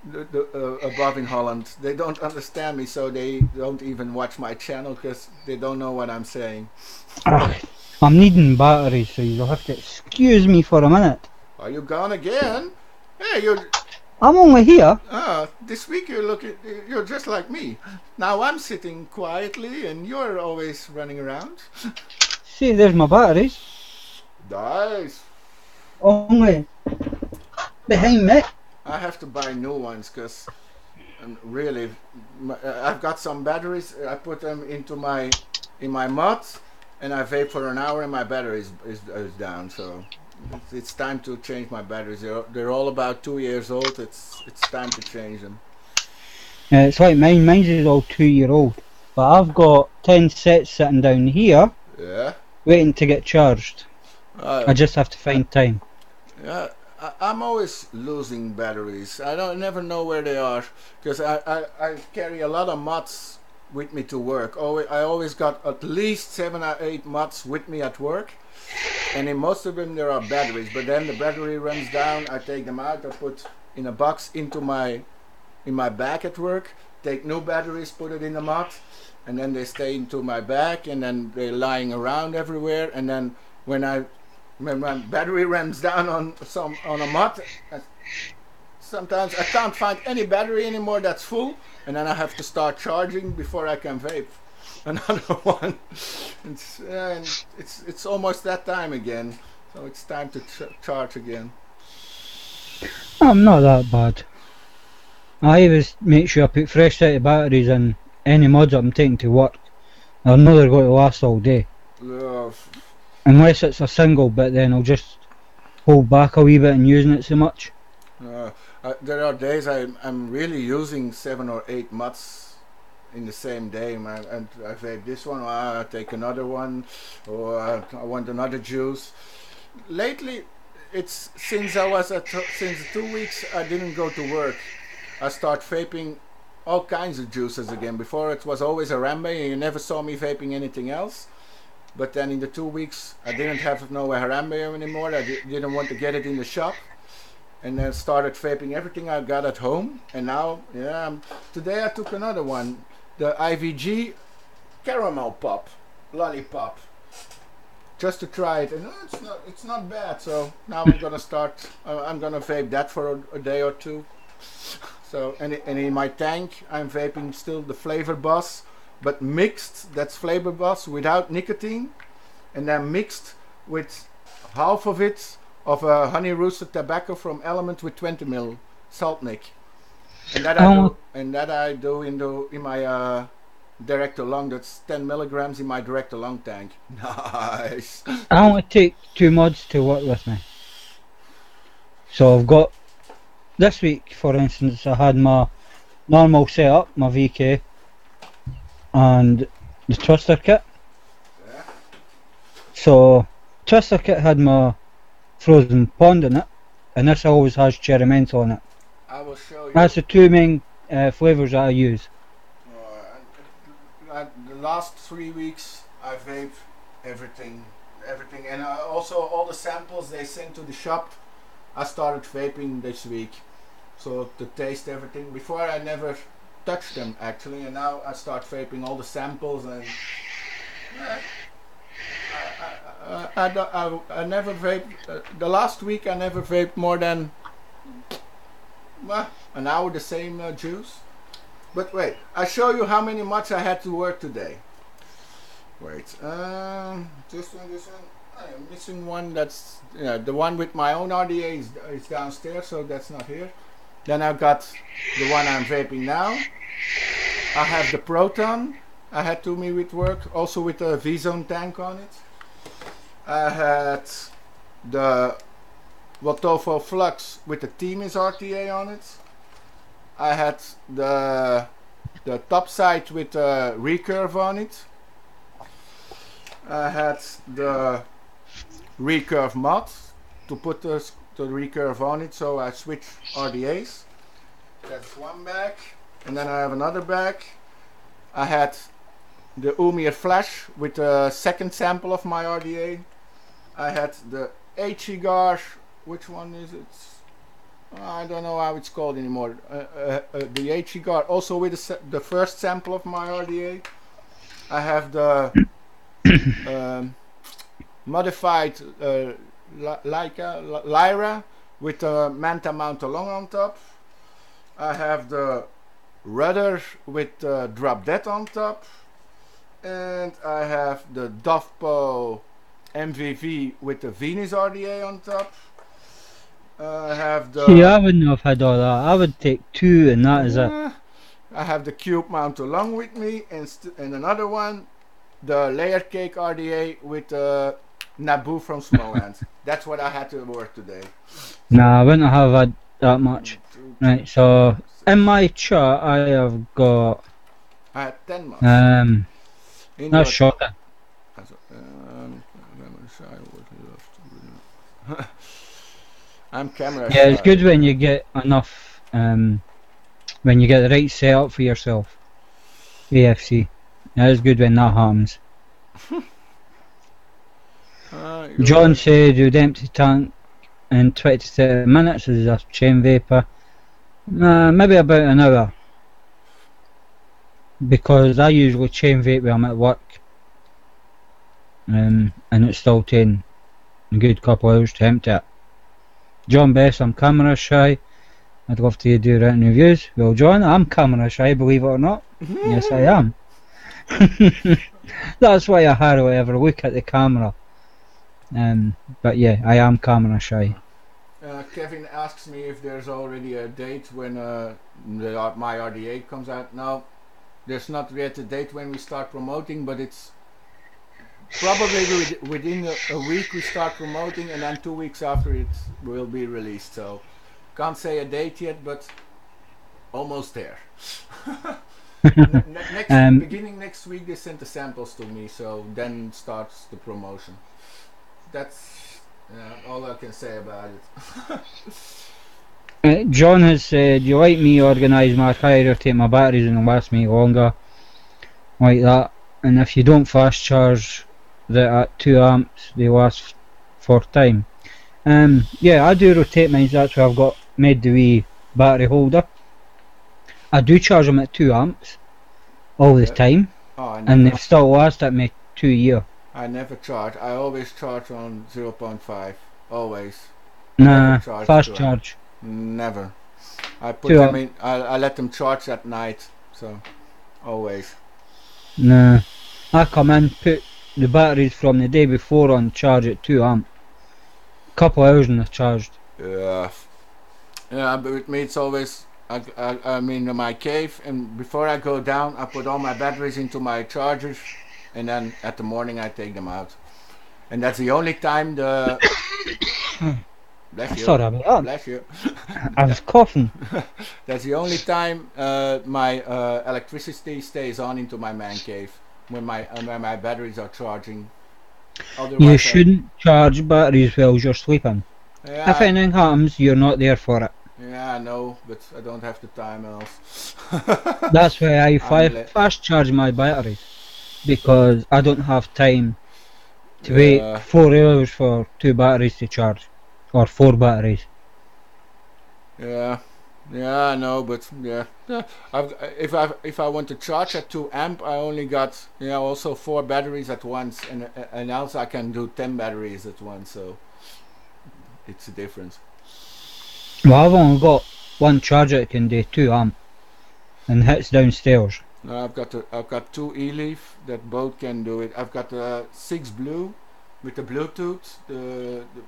above in Holland, they don't understand me, so they don't even watch my channel because they don't know what I'm saying. I'm needing batteries, so you'll have to excuse me for a minute. Are you gone again? Hey, you're. I'm only here. This week you're just like me. Now I'm sitting quietly and you're always running around. See, there's my batteries. Nice. Only behind me. I have to buy new ones because really, I've got some batteries. I put them in my mod, and I vape for an hour, and my battery is down. So it's time to change my batteries. They're all about 2 years old. It's time to change them. Yeah, it's like mine. Mine's is all 2-year-old, but I've got 10 sets sitting down here, Yeah. waiting to get charged. I just have to find time. Yeah. I'm always losing batteries. I never know where they are because I carry a lot of mods with me to work. I always got at least 7 or 8 mods with me at work, and in most of them there are batteries. But then the battery runs down. I take them out. I put in a box in my bag at work. Take new batteries, put it in the mod, and then they stay into my bag, and then they're lying around everywhere. And then when my battery runs down on a mod, sometimes I can't find any battery anymore that's full, and then I have to start charging before I can vape another one. It's almost that time again, so it's time to charge again. I'm not that bad. I always make sure I put fresh set of batteries in any mods I'm taking to work. I know they're going to last all day. Unless it's a single bit, then I'll just hold back a wee bit and using it so much. There are days I'm really using 7 or 8 mods in the same day, and I vape this one, I take another one, or I want another juice. Lately, it's since 2 weeks I didn't go to work, I start vaping all kinds of juices again. Before it was always a Harambe and you never saw me vaping anything else. But then in the 2 weeks I didn't have no Harambe anymore. I didn't want to get it in the shop, and then started vaping everything I got at home. And now, yeah, today I took another one, the IVG caramel pop, lollipop, just to try it, and it's not bad. So now I'm gonna start. I'm gonna vape that for a day or two. So and in my tank I'm vaping still the Flavor Boss, but mixed. That's Flavor Boss without nicotine, and then mixed with half of it of a honey roasted tobacco from Element with 20 mil salt nick, and that I do in my Director Long. That's 10 milligrams in my Director Long tank. Nice. I only take 2 mods to work with me. So I've got, this week for instance, I had my normal setup, my VK, and the Twister kit. Yeah. So Twister kit had my Frozen Pond in it, and this always has cherry mint on it. I will show you. That's the 2 main flavours that I use. The last 3 weeks I vape everything, and also all the samples they sent to the shop. I started vaping this week, so to taste everything. Before I never touched them actually, and now I start vaping all the samples, and I never vaped. The last week I never vaped more than an hour the same juice. But wait, I show you how many mods I had to work today. Wait, this one. I'm missing one. That's the one with my own RDA is downstairs, so that's not here. Then I've got the one I'm vaping now. I have the Proton. I had to me with work, also with a V-Zone tank on it. I had the Watofo Flux with the Themis RTA on it. I had the top side with a recurve on it. I had the recurve mod to put the recurve on it, so I switched RDAs. That's one bag. And then I have another bag. I had the Umir Flash with the second sample of my RDA. I had the H-cigar, which one is it? I don't know how it's called anymore. The H-cigar also with the first sample of my RDA. I have the modified Lyra with the Manta Mount Along on top. I have the Rudder with Drop Dead on top. And I have the Dovpo MVV with the Venus RDA on top. I have the... See, I wouldn't have had all that. I would take 2 and that is it. I have the Cube Mount Along with me and another one, the Layer Cake RDA with Naboo from Smoland. That's what I had to work today. Nah, I wouldn't have had that much. Right, so in my chart I have got... I had 10 months. That's short then. I'm camera Yeah, it's shy. good when you get enough, when you get the right setup for yourself. AFC. Yeah, it's good when that happens. John said you'd empty tank in 20 to 30 minutes as a chain vapor. Maybe about an hour. Because I usually chain vape when I'm at work. And it's still taking a good couple hours to empty it. John Bess, I'm camera shy. I'd love to do written reviews. Well, John, I'm camera shy, believe it or not. Yes, I am. That's why I hardly ever look at the camera. But yeah, I am camera shy. Kevin asks me if there's already a date when my RDA comes out. No, there's not yet a date when we start promoting, but it's probably within a week we start promoting, and then 2 weeks after it will be released. So can't say a date yet, but almost there. Beginning next week they sent the samples to me, so then starts the promotion. That's all I can say about it. John has said, you like me organise my car, rotate my batteries and it'll last me longer. Like that. And if you don't fast charge at 2 amps, they last for time. Yeah, I do rotate mine, that's why I've got made the wee battery holder. I do charge them at 2 amps all the time, and they still last at me 2 years. I never charge. I always charge on 0.5. Always. Nah, fast charge. Never. I put them in. I let them charge at night. So always. Nah, I come in, put the batteries from the day before on charge at 2 amp. Couple hours and they're charged. Yeah, but with me it's always. I'm in my cave, and before I go down, I put all my batteries into my chargers, and then at the morning I take them out. And that's the only time the. Bless you. Sorry about that. Bless you. I was coughing. That's the only time my electricity stays on into my man cave when my batteries are charging. Otherwise you shouldn't charge batteries while you're sleeping. Yeah, if anything happens, you're not there for it. Yeah, I know, but I don't have the time else. That's why I fast charge my batteries, because I don't have time to wait 4 hours for 2 batteries to charge, or 4 batteries. Yeah, I know, but yeah. If I want to charge at 2 amp, I only got also 4 batteries at once, and also I can do 10 batteries at once, so it's a difference. Well, I've only got one charger that can do 2 amp and hits downstairs. No, I've got two E-Leaf that both can do it. I've got 6 blue with the Bluetooth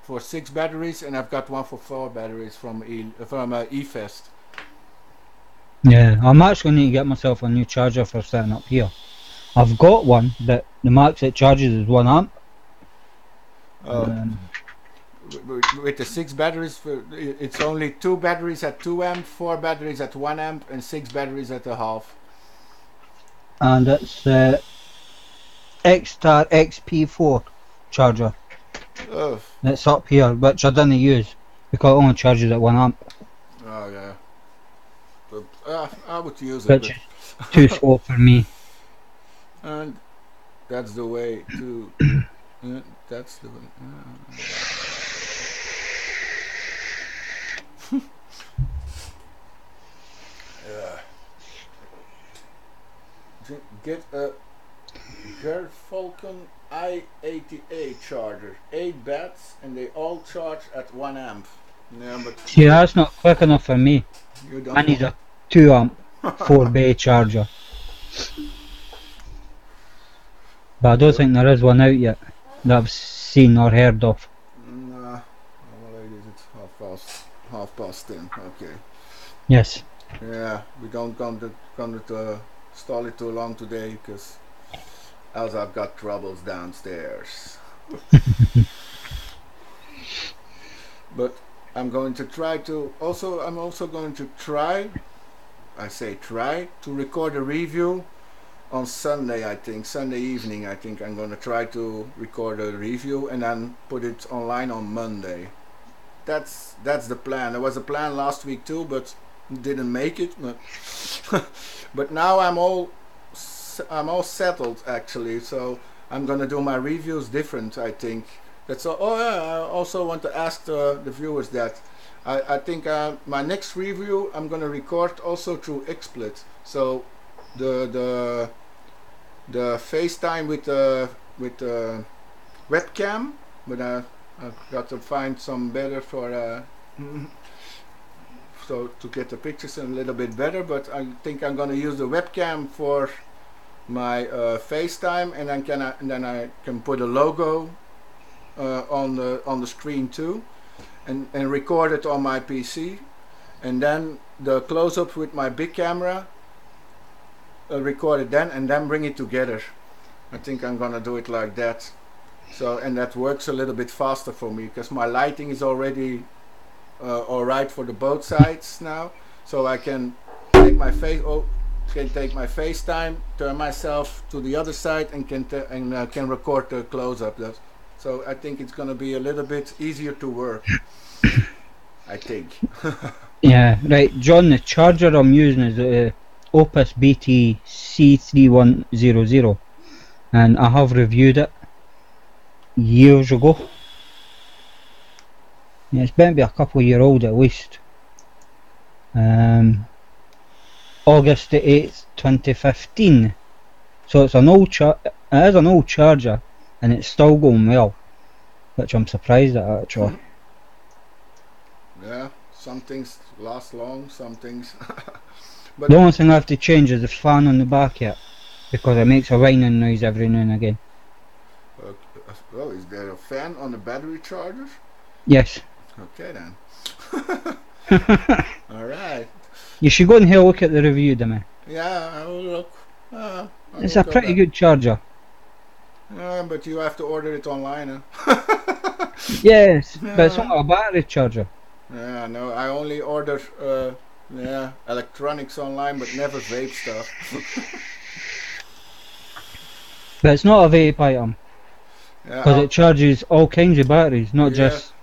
for 6 batteries, and I've got one for 4 batteries from eFest. Yeah, I'm actually going to get myself a new charger for setting up here. I've got one that the max it charges is 1 amp. With the 6 batteries, it's only 2 batteries at 2 amp, 4 batteries at 1 amp, and 6 batteries at a half. And it's X-Star XP4 charger. Oh. It's up here, which I didn't use because it only charges at 1 amp. Oh yeah. But, I would use it. Which is too slow for me. And that's the way to. That's the way. Get a Gerfalcon i80A charger, 8 bats, and they all charge at 1 amp. Yeah, but See, that's not quick enough for me. you don't I need a 2 amp 4 bay charger. But I don't think there is one out yet that I've seen or heard of. Nah, well, it's 10:30. Okay. Yes. Yeah, we don't come to stall it too long today because else I've got troubles downstairs. But I'm going to try to I'm also going to try to record a review on Sunday. I think Sunday evening. I think I'm going to try to record a review and then put it online on Monday. That's the plan. There was a plan last week too, but didn't make it. But now I'm all settled actually. So I'm gonna do my reviews different. I think that's all. Oh yeah, I also want to ask the viewers that I think my next review I'm gonna record also through XSplit. So the FaceTime with the webcam, but I've got to find some better for so to get the pictures a little bit better. But I think I'm gonna use the webcam for my FaceTime, and then I can put a logo on the screen too, and record it on my PC, and then the close-up with my big camera. Record it then and then bring it together. I think I'm gonna do it like that. So, and that works a little bit faster for me because my lighting is already alright for the both sides now. So I can take my FaceTime, turn myself to the other side, and can record the close-up. So I think it's gonna be a little bit easier to work. I think. Yeah, right, John. The charger I'm using is Opus BT C3100, and I have reviewed it years ago. Yeah, it's been to be a couple of years old at least. August the 8th, 2015. So it's an old it is an old charger, and it's still going well, which I'm surprised at actually. Yeah, some things last long, some things. But the only thing I have to change is the fan on the back yet, because it makes a whining noise every now and again. Oh, is there a fan on the battery charger? Yes. Okay then. Alright. You should go and have a look at the review, Dimi. Yeah, I will look. It's a pretty good charger. But you have to order it online, huh? Yes, but it's not a battery charger. Yeah, no, I only order electronics online, but never vape stuff. But it's not a vape item, because it charges all kinds of batteries, not just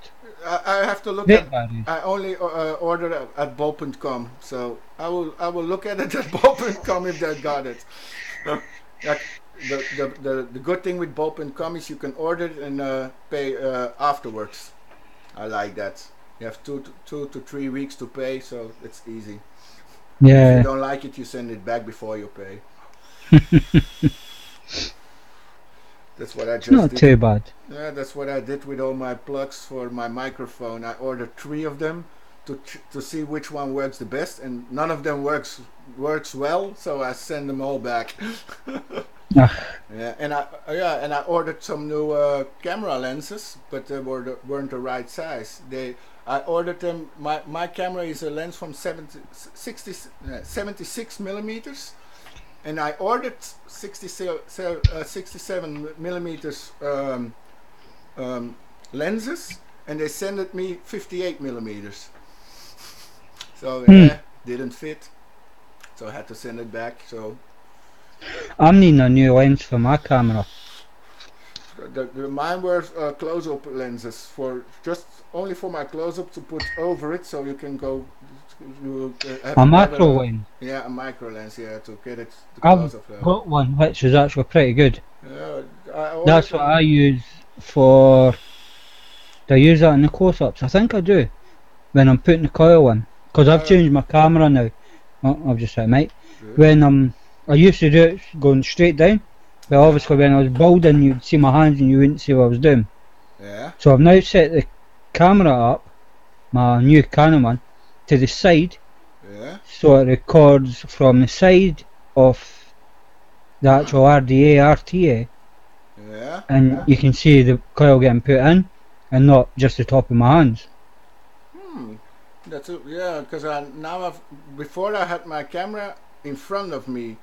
I have to look vape at batteries. I only order at bol.com, so I will look at it at bol.com if they got it. The good thing with bol.com is you can order it and pay afterwards. I like that. You have 2 to 3 weeks to pay, so it's easy. Yeah. If you don't like it, you send it back before you pay. That's what I just not did. too bad. Yeah, that's what I did with all my plugs for my microphone. I ordered 3 of them, to see which one works the best, and none of them works well. So I send them all back. Yeah, and I ordered some new camera lenses, but they weren't the right size. I ordered them. My camera is a lens from 76 millimeters, and I ordered 67 millimeters lenses, and they sent me 58 millimeters. So didn't fit. So I had to send it back. So I'm needing a new lens for my camera. Mine were close-up lenses only for my close-up to put over it, so you can go. A macro lens. Yeah, a micro lens. Yeah, to get it the I've close-up. got one which is actually pretty good. Yeah, That's what I use for. Do I use that in the close-ups? I think I do. When I'm putting the coil in, because I've changed my camera now. Oh, I've just said, mate. When I used to do it going straight down, but obviously when I was balding, you'd see my hands and you wouldn't see what I was doing. Yeah. So I've now set the camera up, my new Canon one, to the side. Yeah. So it records from the side of the actual RDA, RTA. Yeah. And you can see the coil getting put in, and not just the top of my hands. Because before I had my camera in front of me,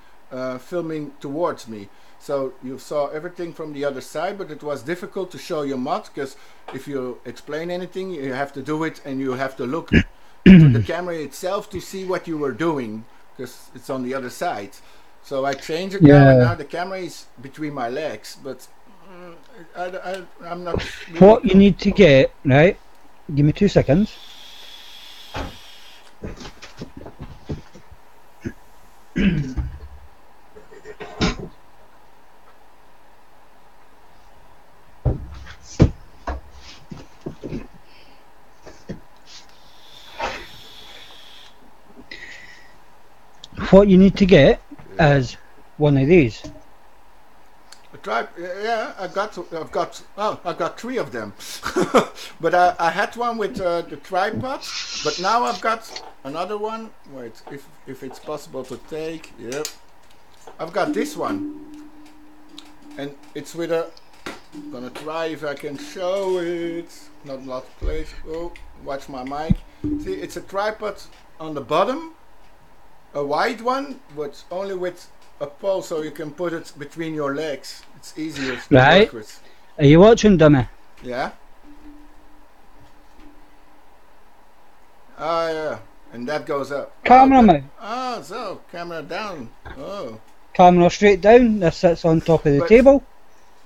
filming towards me, so you saw everything from the other side, but it was difficult to show your mod, because if you explain anything, you have to do it, and you have to look to the camera itself to see what you were doing, because it's on the other side. So I changed it now, and now the camera is between my legs, but I'm not really what you need to get, right, give me 2 seconds. What you need to get is one of these. I've got 3 of them. But I had one with the tripod, but now I've got another one. Wait, if it's possible to take. Yep, I've got this one, and it's with a. I'm gonna try if I can show it. Not a lot of place. Oh, watch my mic. See, it's a tripod on the bottom, a wide one, but only with a pole, so you can put it between your legs. It's easier to work with. Are you watching, Dimi? Yeah. Oh yeah, and that goes up. Camera mount. Oh, so camera down. Oh. Camera straight down. This sits on top of the table.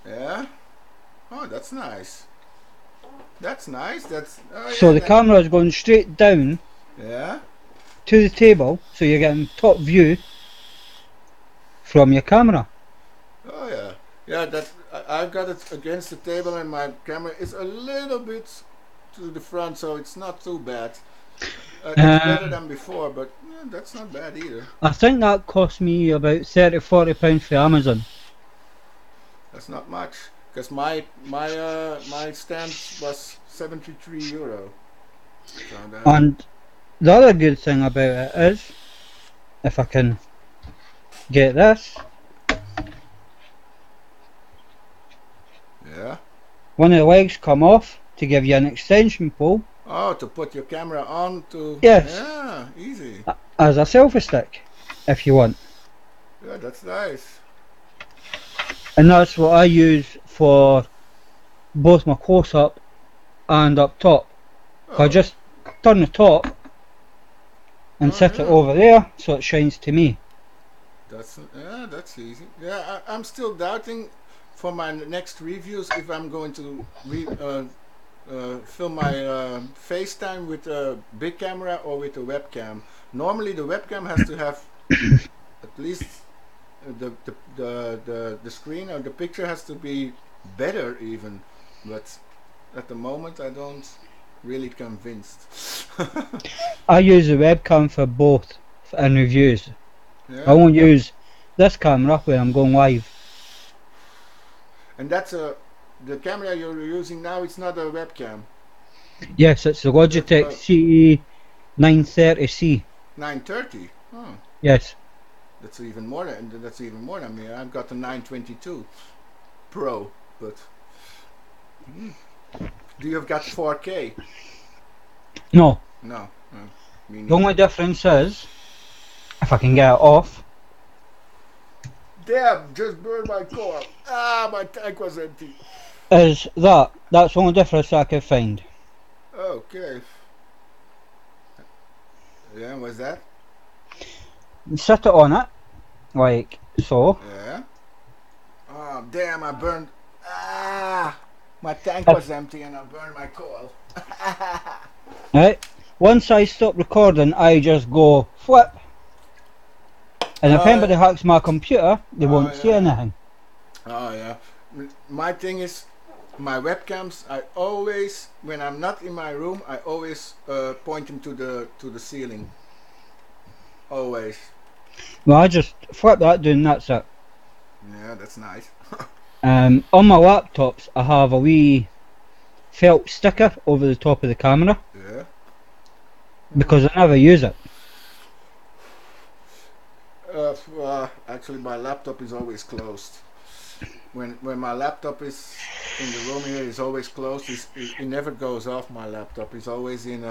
Yeah. Oh, that's nice. That's nice. So the camera is going straight down. Yeah. To the table, so you're getting top view from your camera. Oh yeah. Yeah, I've got it against the table, and my camera is a little bit to the front, so it's not too bad. It's better than before, but that's not bad either. I think that cost me about £30-40 for Amazon. That's not much, because my stand was €73. So and the other good thing about it is, if I can get this. Yeah. One of the legs come off to give you an extension pole. Oh, to put your camera on to... Yes. Yeah, easy. As a selfie stick, if you want. Yeah, that's nice. And that's what I use for both my close-up and up top. I just turn the top and set it over there so it shines to me. That's easy. Yeah, I'm still doubting for my next reviews if I'm going to film my FaceTime with a big camera or with a webcam. Normally the webcam has to have at least the screen or the picture has to be better even, but at the moment I don't really convinced. I use the webcam for both in reviews. Yeah. I won't use this camera when I'm going live. And that's the camera you're using now. It's not a webcam. Yes, it's the Logitech 930C. 930. Oh, Yes. that's even more than me. I've got a 922 Pro, but do you have got 4K? No. No, me The only neither. difference is, if I can get it off, Damn, just burned my core. Ah, my tank was empty. is that. That's the only difference I could find. Okay. Yeah, what's that? You sit it on it, like so. Yeah. Oh, damn, I burned. Ah, my tank If, was empty and I burned my coil. right? Once I stop recording, I just go flip. And if Oh, anybody hacks my computer, they oh won't see yeah. anything. Oh yeah. My thing is, my webcams. I always, when I'm not in my room, I always point them to the ceiling. Always. Well, I just flip that down, that's it. Yeah, that's nice. On my laptops, I have a wee felt sticker over the top of the camera Yeah. because I never use it. Actually, my laptop is always closed. When my laptop is in the room here, it's always closed. It never goes off. My laptop is always in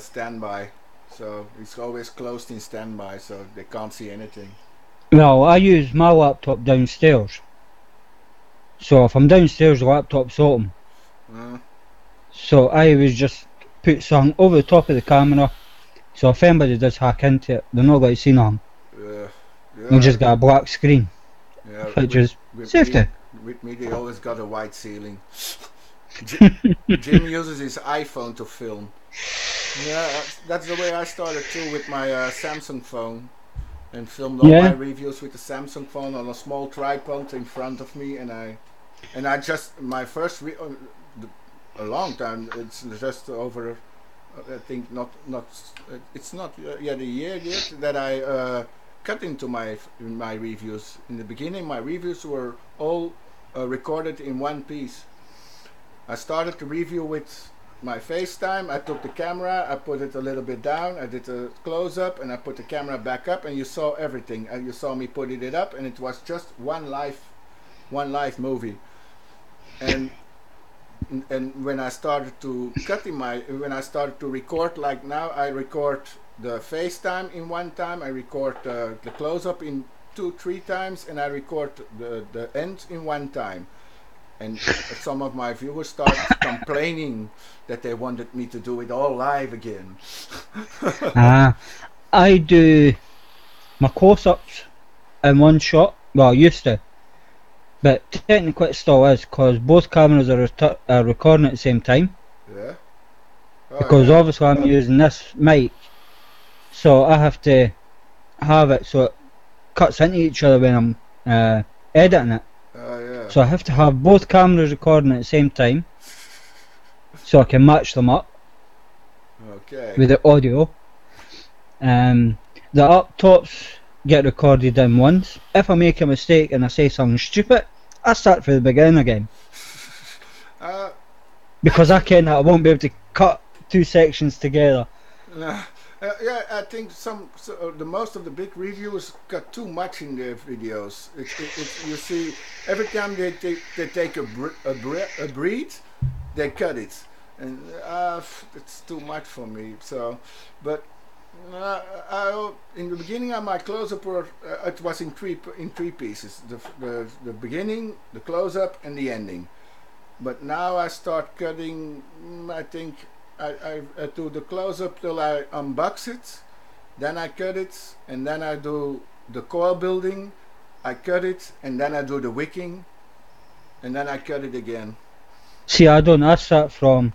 standby, so it's always closed in standby, so they can't see anything. Well, I use my laptop downstairs. So if I'm downstairs, the laptop's open. Uh, So I always just put something over the top of the camera. So if anybody does hack into it, they're not going to see nothing. yeah, We'll yeah, just get a black screen, yeah. which is With me, safety. with me, they always got a white ceiling. Jim uses his iPhone to film. Yeah, that's the way I started too with my Samsung phone, and filmed all my Yeah. reviews with the Samsung phone on a small tripod in front of me, and I just my first a long time. It's just over. I think not. It's not yet a year yet that I cut into my reviews. In the beginning, my reviews were all recorded in one piece. I started the review with my FaceTime. I took the camera, I put it a little bit down, I did a close up, and I put the camera back up, and you saw everything. And you saw me putting it up, and it was just one live movie. And when I started to when I started to record, like now, I record the FaceTime in one time, I record the close up in 2-3 times, and I record the end in one time. And some of my viewers started complaining that they wanted me to do it all live again. I do my close-ups in one shot. Well, I used to. But technically it still is because both cameras are recording at the same time. Yeah. Oh, Because yeah. obviously I'm using this mic. So I have to have it so it cuts into each other when I'm editing it. Oh, yeah. So I have to have both cameras recording at the same time so I can match them up Okay. with the audio. The up tops get recorded in once. If I make a mistake and I say something stupid, I start from the beginning again. Uh, Because I can, I won't be able to cut two sections together. yeah, I think the most of the big reviewers got too much in their videos. You see, every time they take a breed, they cut it, and it's too much for me. So, but in the beginning of my close-up, it was in three pieces: the beginning, the close-up, and the ending. But now I start cutting. I think I do the close-up till I unbox it, then I cut it, and then I do the coil building. I cut it, and then I do the wicking, and then I cut it again. See, I don't. I start from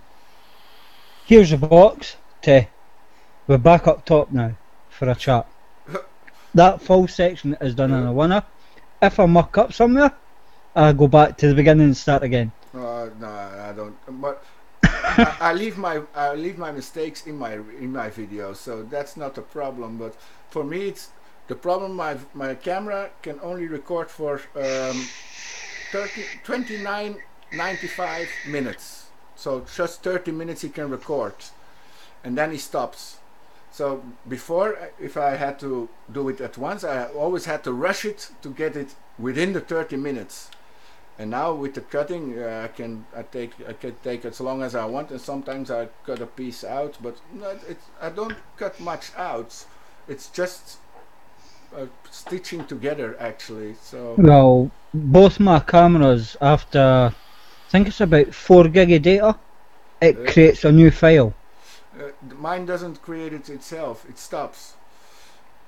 here's a box to we're back up top now for a chat. That full section is done in a winner. If I muck up somewhere, I go back to the beginning and start again. No, I don't. But I leave my mistakes in my videos, so that's not a problem. But for me, it's the problem. My camera can only record for 29.95 minutes. So just 30 minutes it can record. and then he stops. So before, if I had to do it at once, I always had to rush it to get it within the 30 minutes. And now with the cutting, I can take as long as I want, and sometimes I cut a piece out, but I don't cut much out. It's just stitching together actually. So Well, both my cameras, after I think it's about 4 gig of data, it creates a new file. mine doesn't create it itself; it stops,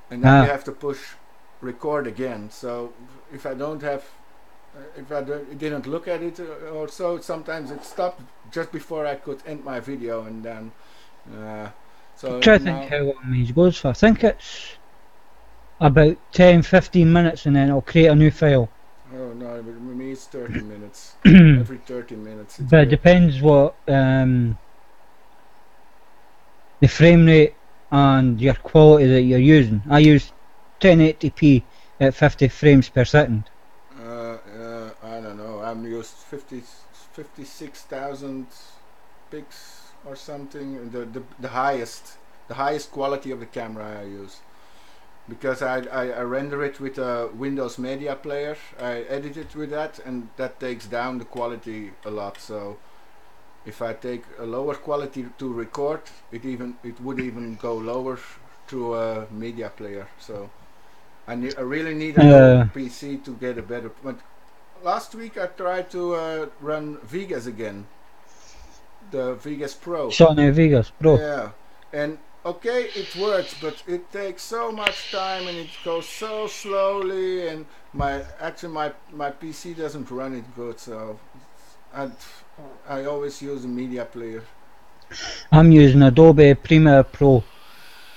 and then you have to push record again. So if I don't have if I didn't look at it or so, sometimes it stopped just before I could end my video, and then so Try to think how long these goes for. I think it's about 10-15 minutes, and then it'll create a new file. Oh no, with me it's 30 minutes. Every 30 minutes. But it depends what the frame rate and your quality that you're using. I use 1080p at 50 frames per second. I don't know. I'm used 56,000 pics or something. The highest quality of the camera I use, because I render it with a Windows Media Player. I edit it with that, and that takes down the quality a lot. So if I take a lower quality to record, it would even go lower through a media player. So I really need a PC to get a better. But last week I tried to run Vegas again, the Vegas Pro. Sony Vegas Pro. Yeah, and okay, it works, but it takes so much time and it goes so slowly, and my PC doesn't run it good, so I always use a media player. I'm using Adobe Premiere Pro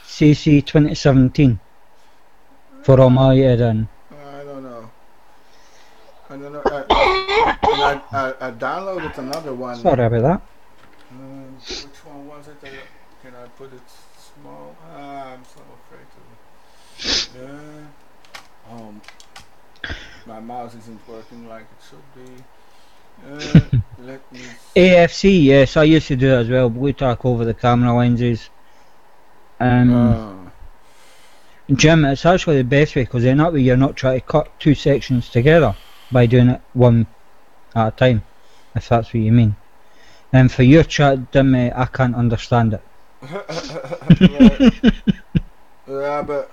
CC 2017 for all my editing. I don't know. I downloaded another one. Sorry about that. Which one was it? Can I put it small? I'm so afraid to. My mouse isn't working like it should be. Let me see. AFC, yes, I used to do that as well. Blue tack over the camera lenses. Jim, it's actually the best way, because then that way you're not trying to cut two sections together by doing it one at a time, if that's what you mean. And for your chat, Dimi, I can't understand it. Yeah, but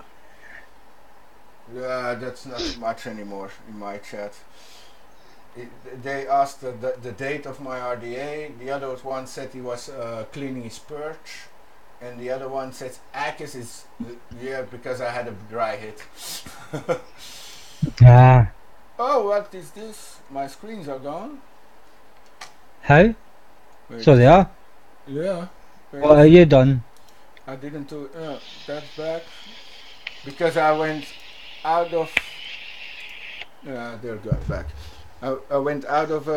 that's not much anymore in my chat. They asked the date of my RDA. The other one said he was cleaning his perch, and the other one says Akis is because I had a dry hit. Oh, what is this? My screens are gone. How? Wait. So they are? Yeah. What have you done? I didn't do that's back because I went out of. They're back. I went out of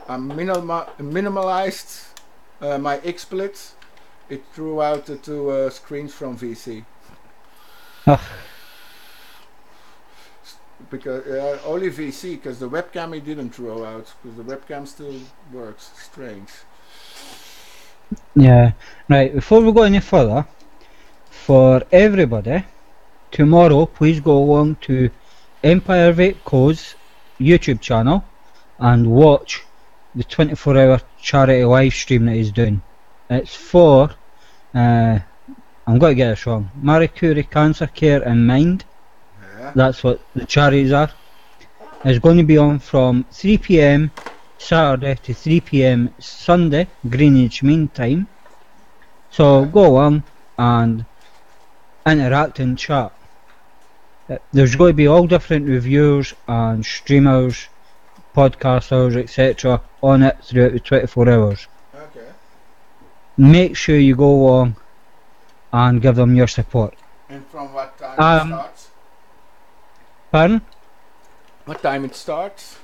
I minimalized my XSplit. It threw out the two screens from VC. Because only VC, because the webcam it didn't throw out, because the webcam still works. Strange. Yeah. Right, before we go any further, for everybody, tomorrow please go along to Empire Vape Co's YouTube channel and watch the 24-hour charity live stream that he's doing. It's for I'm going to get this wrong, Marie Curie Cancer Care in Mind. Yeah. That's what the charities are. It's going to be on from 3 PM Saturday to 3 PM Sunday, Greenwich Mean Time. So go along and interact and chat. There's going to be all different reviewers and streamers, podcasters, etc. on it throughout the 24 hours. Okay. Make sure you go along and give them your support. And from what time it starts? Pardon? What time it starts?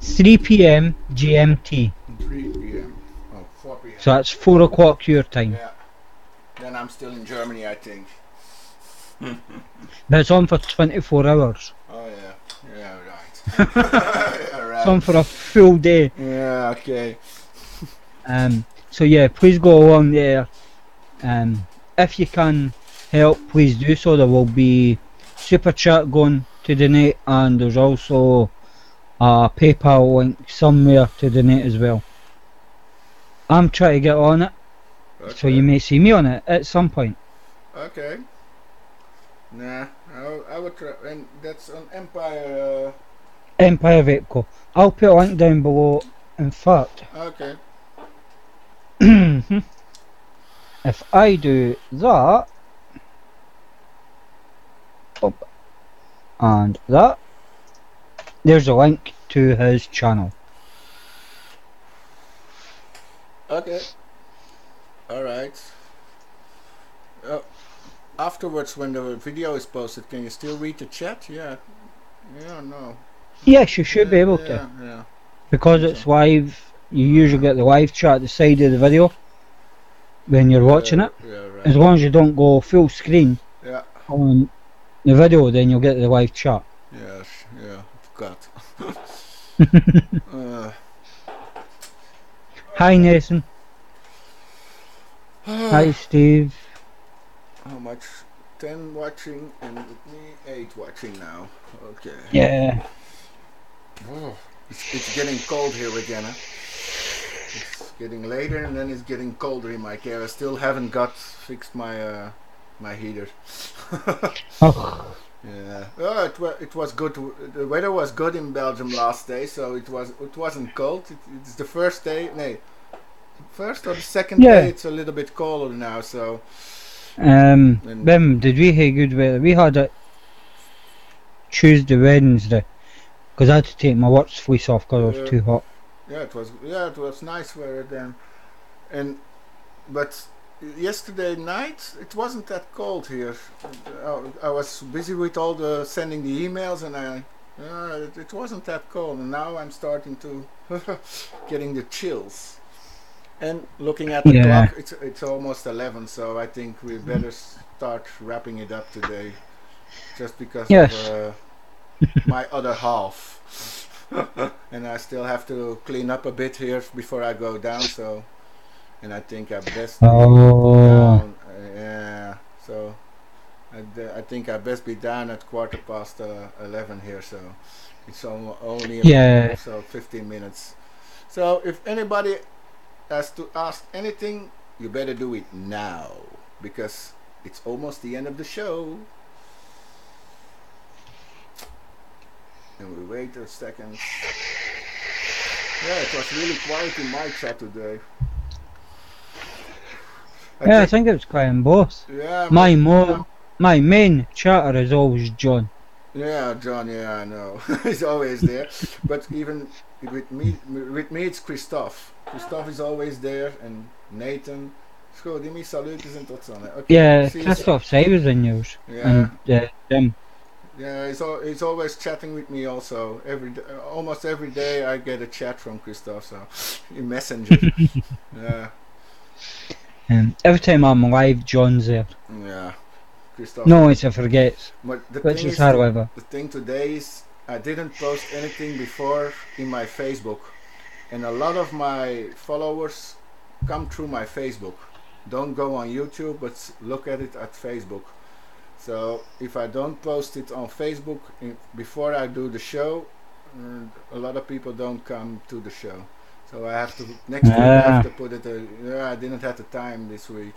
3 PM GMT. 3 PM. Oh, 4 PM. So that's 4 o'clock your time. Yeah. Then I'm still in Germany, I think. But it's on for 24 hours. Oh yeah. Yeah, right. Yeah, right. It's on for a full day. Yeah, okay. So yeah, please go along there. If you can help, please do so. There will be super chat going to donate, and there's also a PayPal link somewhere to donate as well. I'm trying to get on it, so you Okay. may see me on it at some point. Okay. Nah, I would try, and that's on Empire. Empire Vape Co. I'll put a link down below. In fact, Okay. if I do that, up, and that, there's a link to his channel. Okay. All right. Afterwards, when the video is posted, can you still read the chat? Yeah. Yeah. No. Yes, you should be able to. Yeah. Because Think it's so. live, you usually get the live chat at the side of the video when you're watching it. Yeah. Right. As long as you don't go full screen Yeah. on the video, then you'll get the live chat. Yes. Yeah. Forgot. Hi Nathan. Hi Steve. How much? 10 watching, and with me 8 watching now. Okay. Yeah. Oh, it's getting cold here again. Huh? It's getting later, and then it's getting colder in my car. I still haven't fixed my my heater. Oh. Yeah. Oh, it was good. The weather was good in Belgium last day, so it wasn't cold. It's the first day. No, first or the second day. It's a little bit colder now. So. Did we have good weather? We had it Tuesday, Wednesday, because I had to take my work fleece off because it was too hot. Yeah, it was nice weather then, but yesterday night it wasn't that cold here. I was busy with all the sending the emails, and it wasn't that cold. And now I'm starting to getting the chills. And looking at the clock, it's almost 11, so I think we better start wrapping it up today, just because of my other half. And I still have to clean up a bit here before I go down. So, and I think I best be down. Yeah, so I think I best be down at 11:15 here. So it's only so 15 minutes. So if anybody has to ask anything, you better do it now, because it's almost the end of the show. And we wait a second. Yeah, it was really quiet in my chat today. I think it was quiet in both. Yeah, my main chatter is always John. Yeah, John. Yeah, I know. He's always there. But even with me it's Christophe. Christophe is always there, and Nathan. School, Dimi, salutjes en tot ziens. Okay, yeah, Christophe zei was in yours. Yeah. And Jim. Yeah, he's always chatting with me also. Almost every day I get a chat from Christophe, so in Messenger. Yeah. Every time I'm live, John's there. Yeah. Christophe. No, I forgets. But Which is however. The thing today is I didn't post anything before in my Facebook, and a lot of my followers come through my Facebook. Don't go on YouTube, but look at it at Facebook. So if I don't post it on Facebook before I do the show, a lot of people don't come to the show. So I have to next week I have to put it. I didn't have the time this week,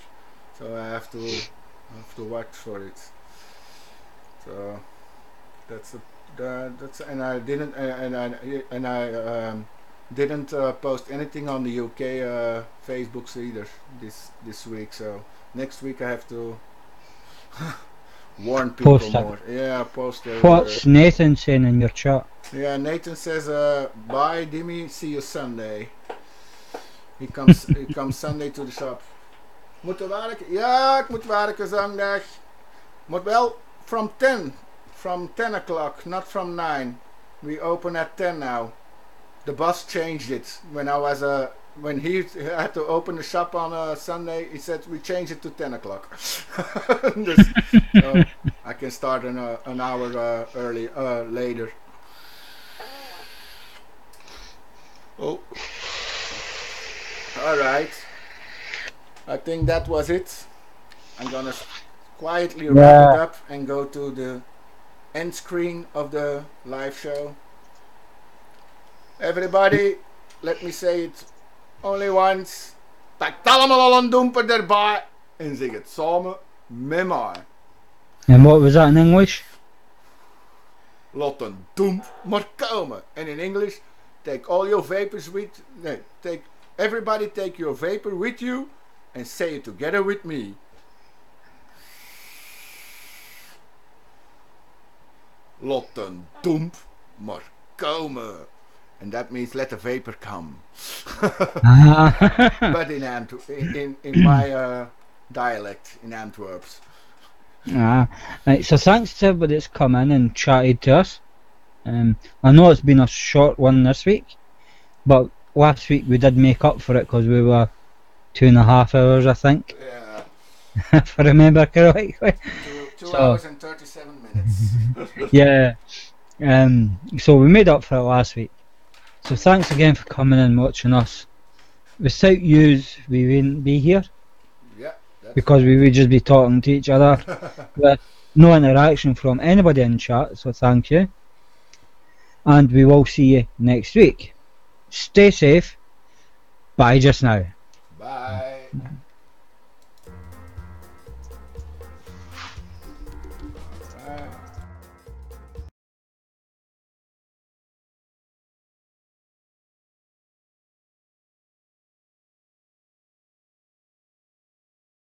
so I have to watch for it. So that's and I didn't didn't post anything on the UK Facebooks either this week. So next week I have to warn people more. Yeah, post there. What's Nathan saying in your chat? Yeah, Nathan says, bye Dimi, see you Sunday. He comes Sunday to the shop. Moet er werken? Ja, ik moet werken zondag. Moet wel from 10 o'clock, not from 9. We open at 10 now. The boss changed it when he had to open the shop on a Sunday. He said we changed it to 10 o'clock. So I can start an hour later. Oh, all right. I think that was it. I'm gonna quietly Yeah. wrap it up and go to the end screen of the live show. Everybody, let me say it only once. Pak het allemaal al een domper erbij en zeg het samen met mij. And what was that in English? Laat een domp maar komen. And in English, take all your vapors with... Nee, everybody take your vapor with you and say it together with me. Laat een domp maar komen. And that means let the vapor come. But in my dialect in Antwerps. Right, so thanks to everybody that's come in and chatted to us. I know it's been a short one this week, but last week we did make up for it because we were 2.5 hours, I think. Yeah. If I remember correctly. Two hours and 37 minutes. Yeah. So we made up for it last week. So thanks again for coming and watching us. Without yous, we wouldn't be here. Yeah. Because we would just be talking to each other with no interaction from anybody in chat, so thank you. And we will see you next week. Stay safe. Bye just now.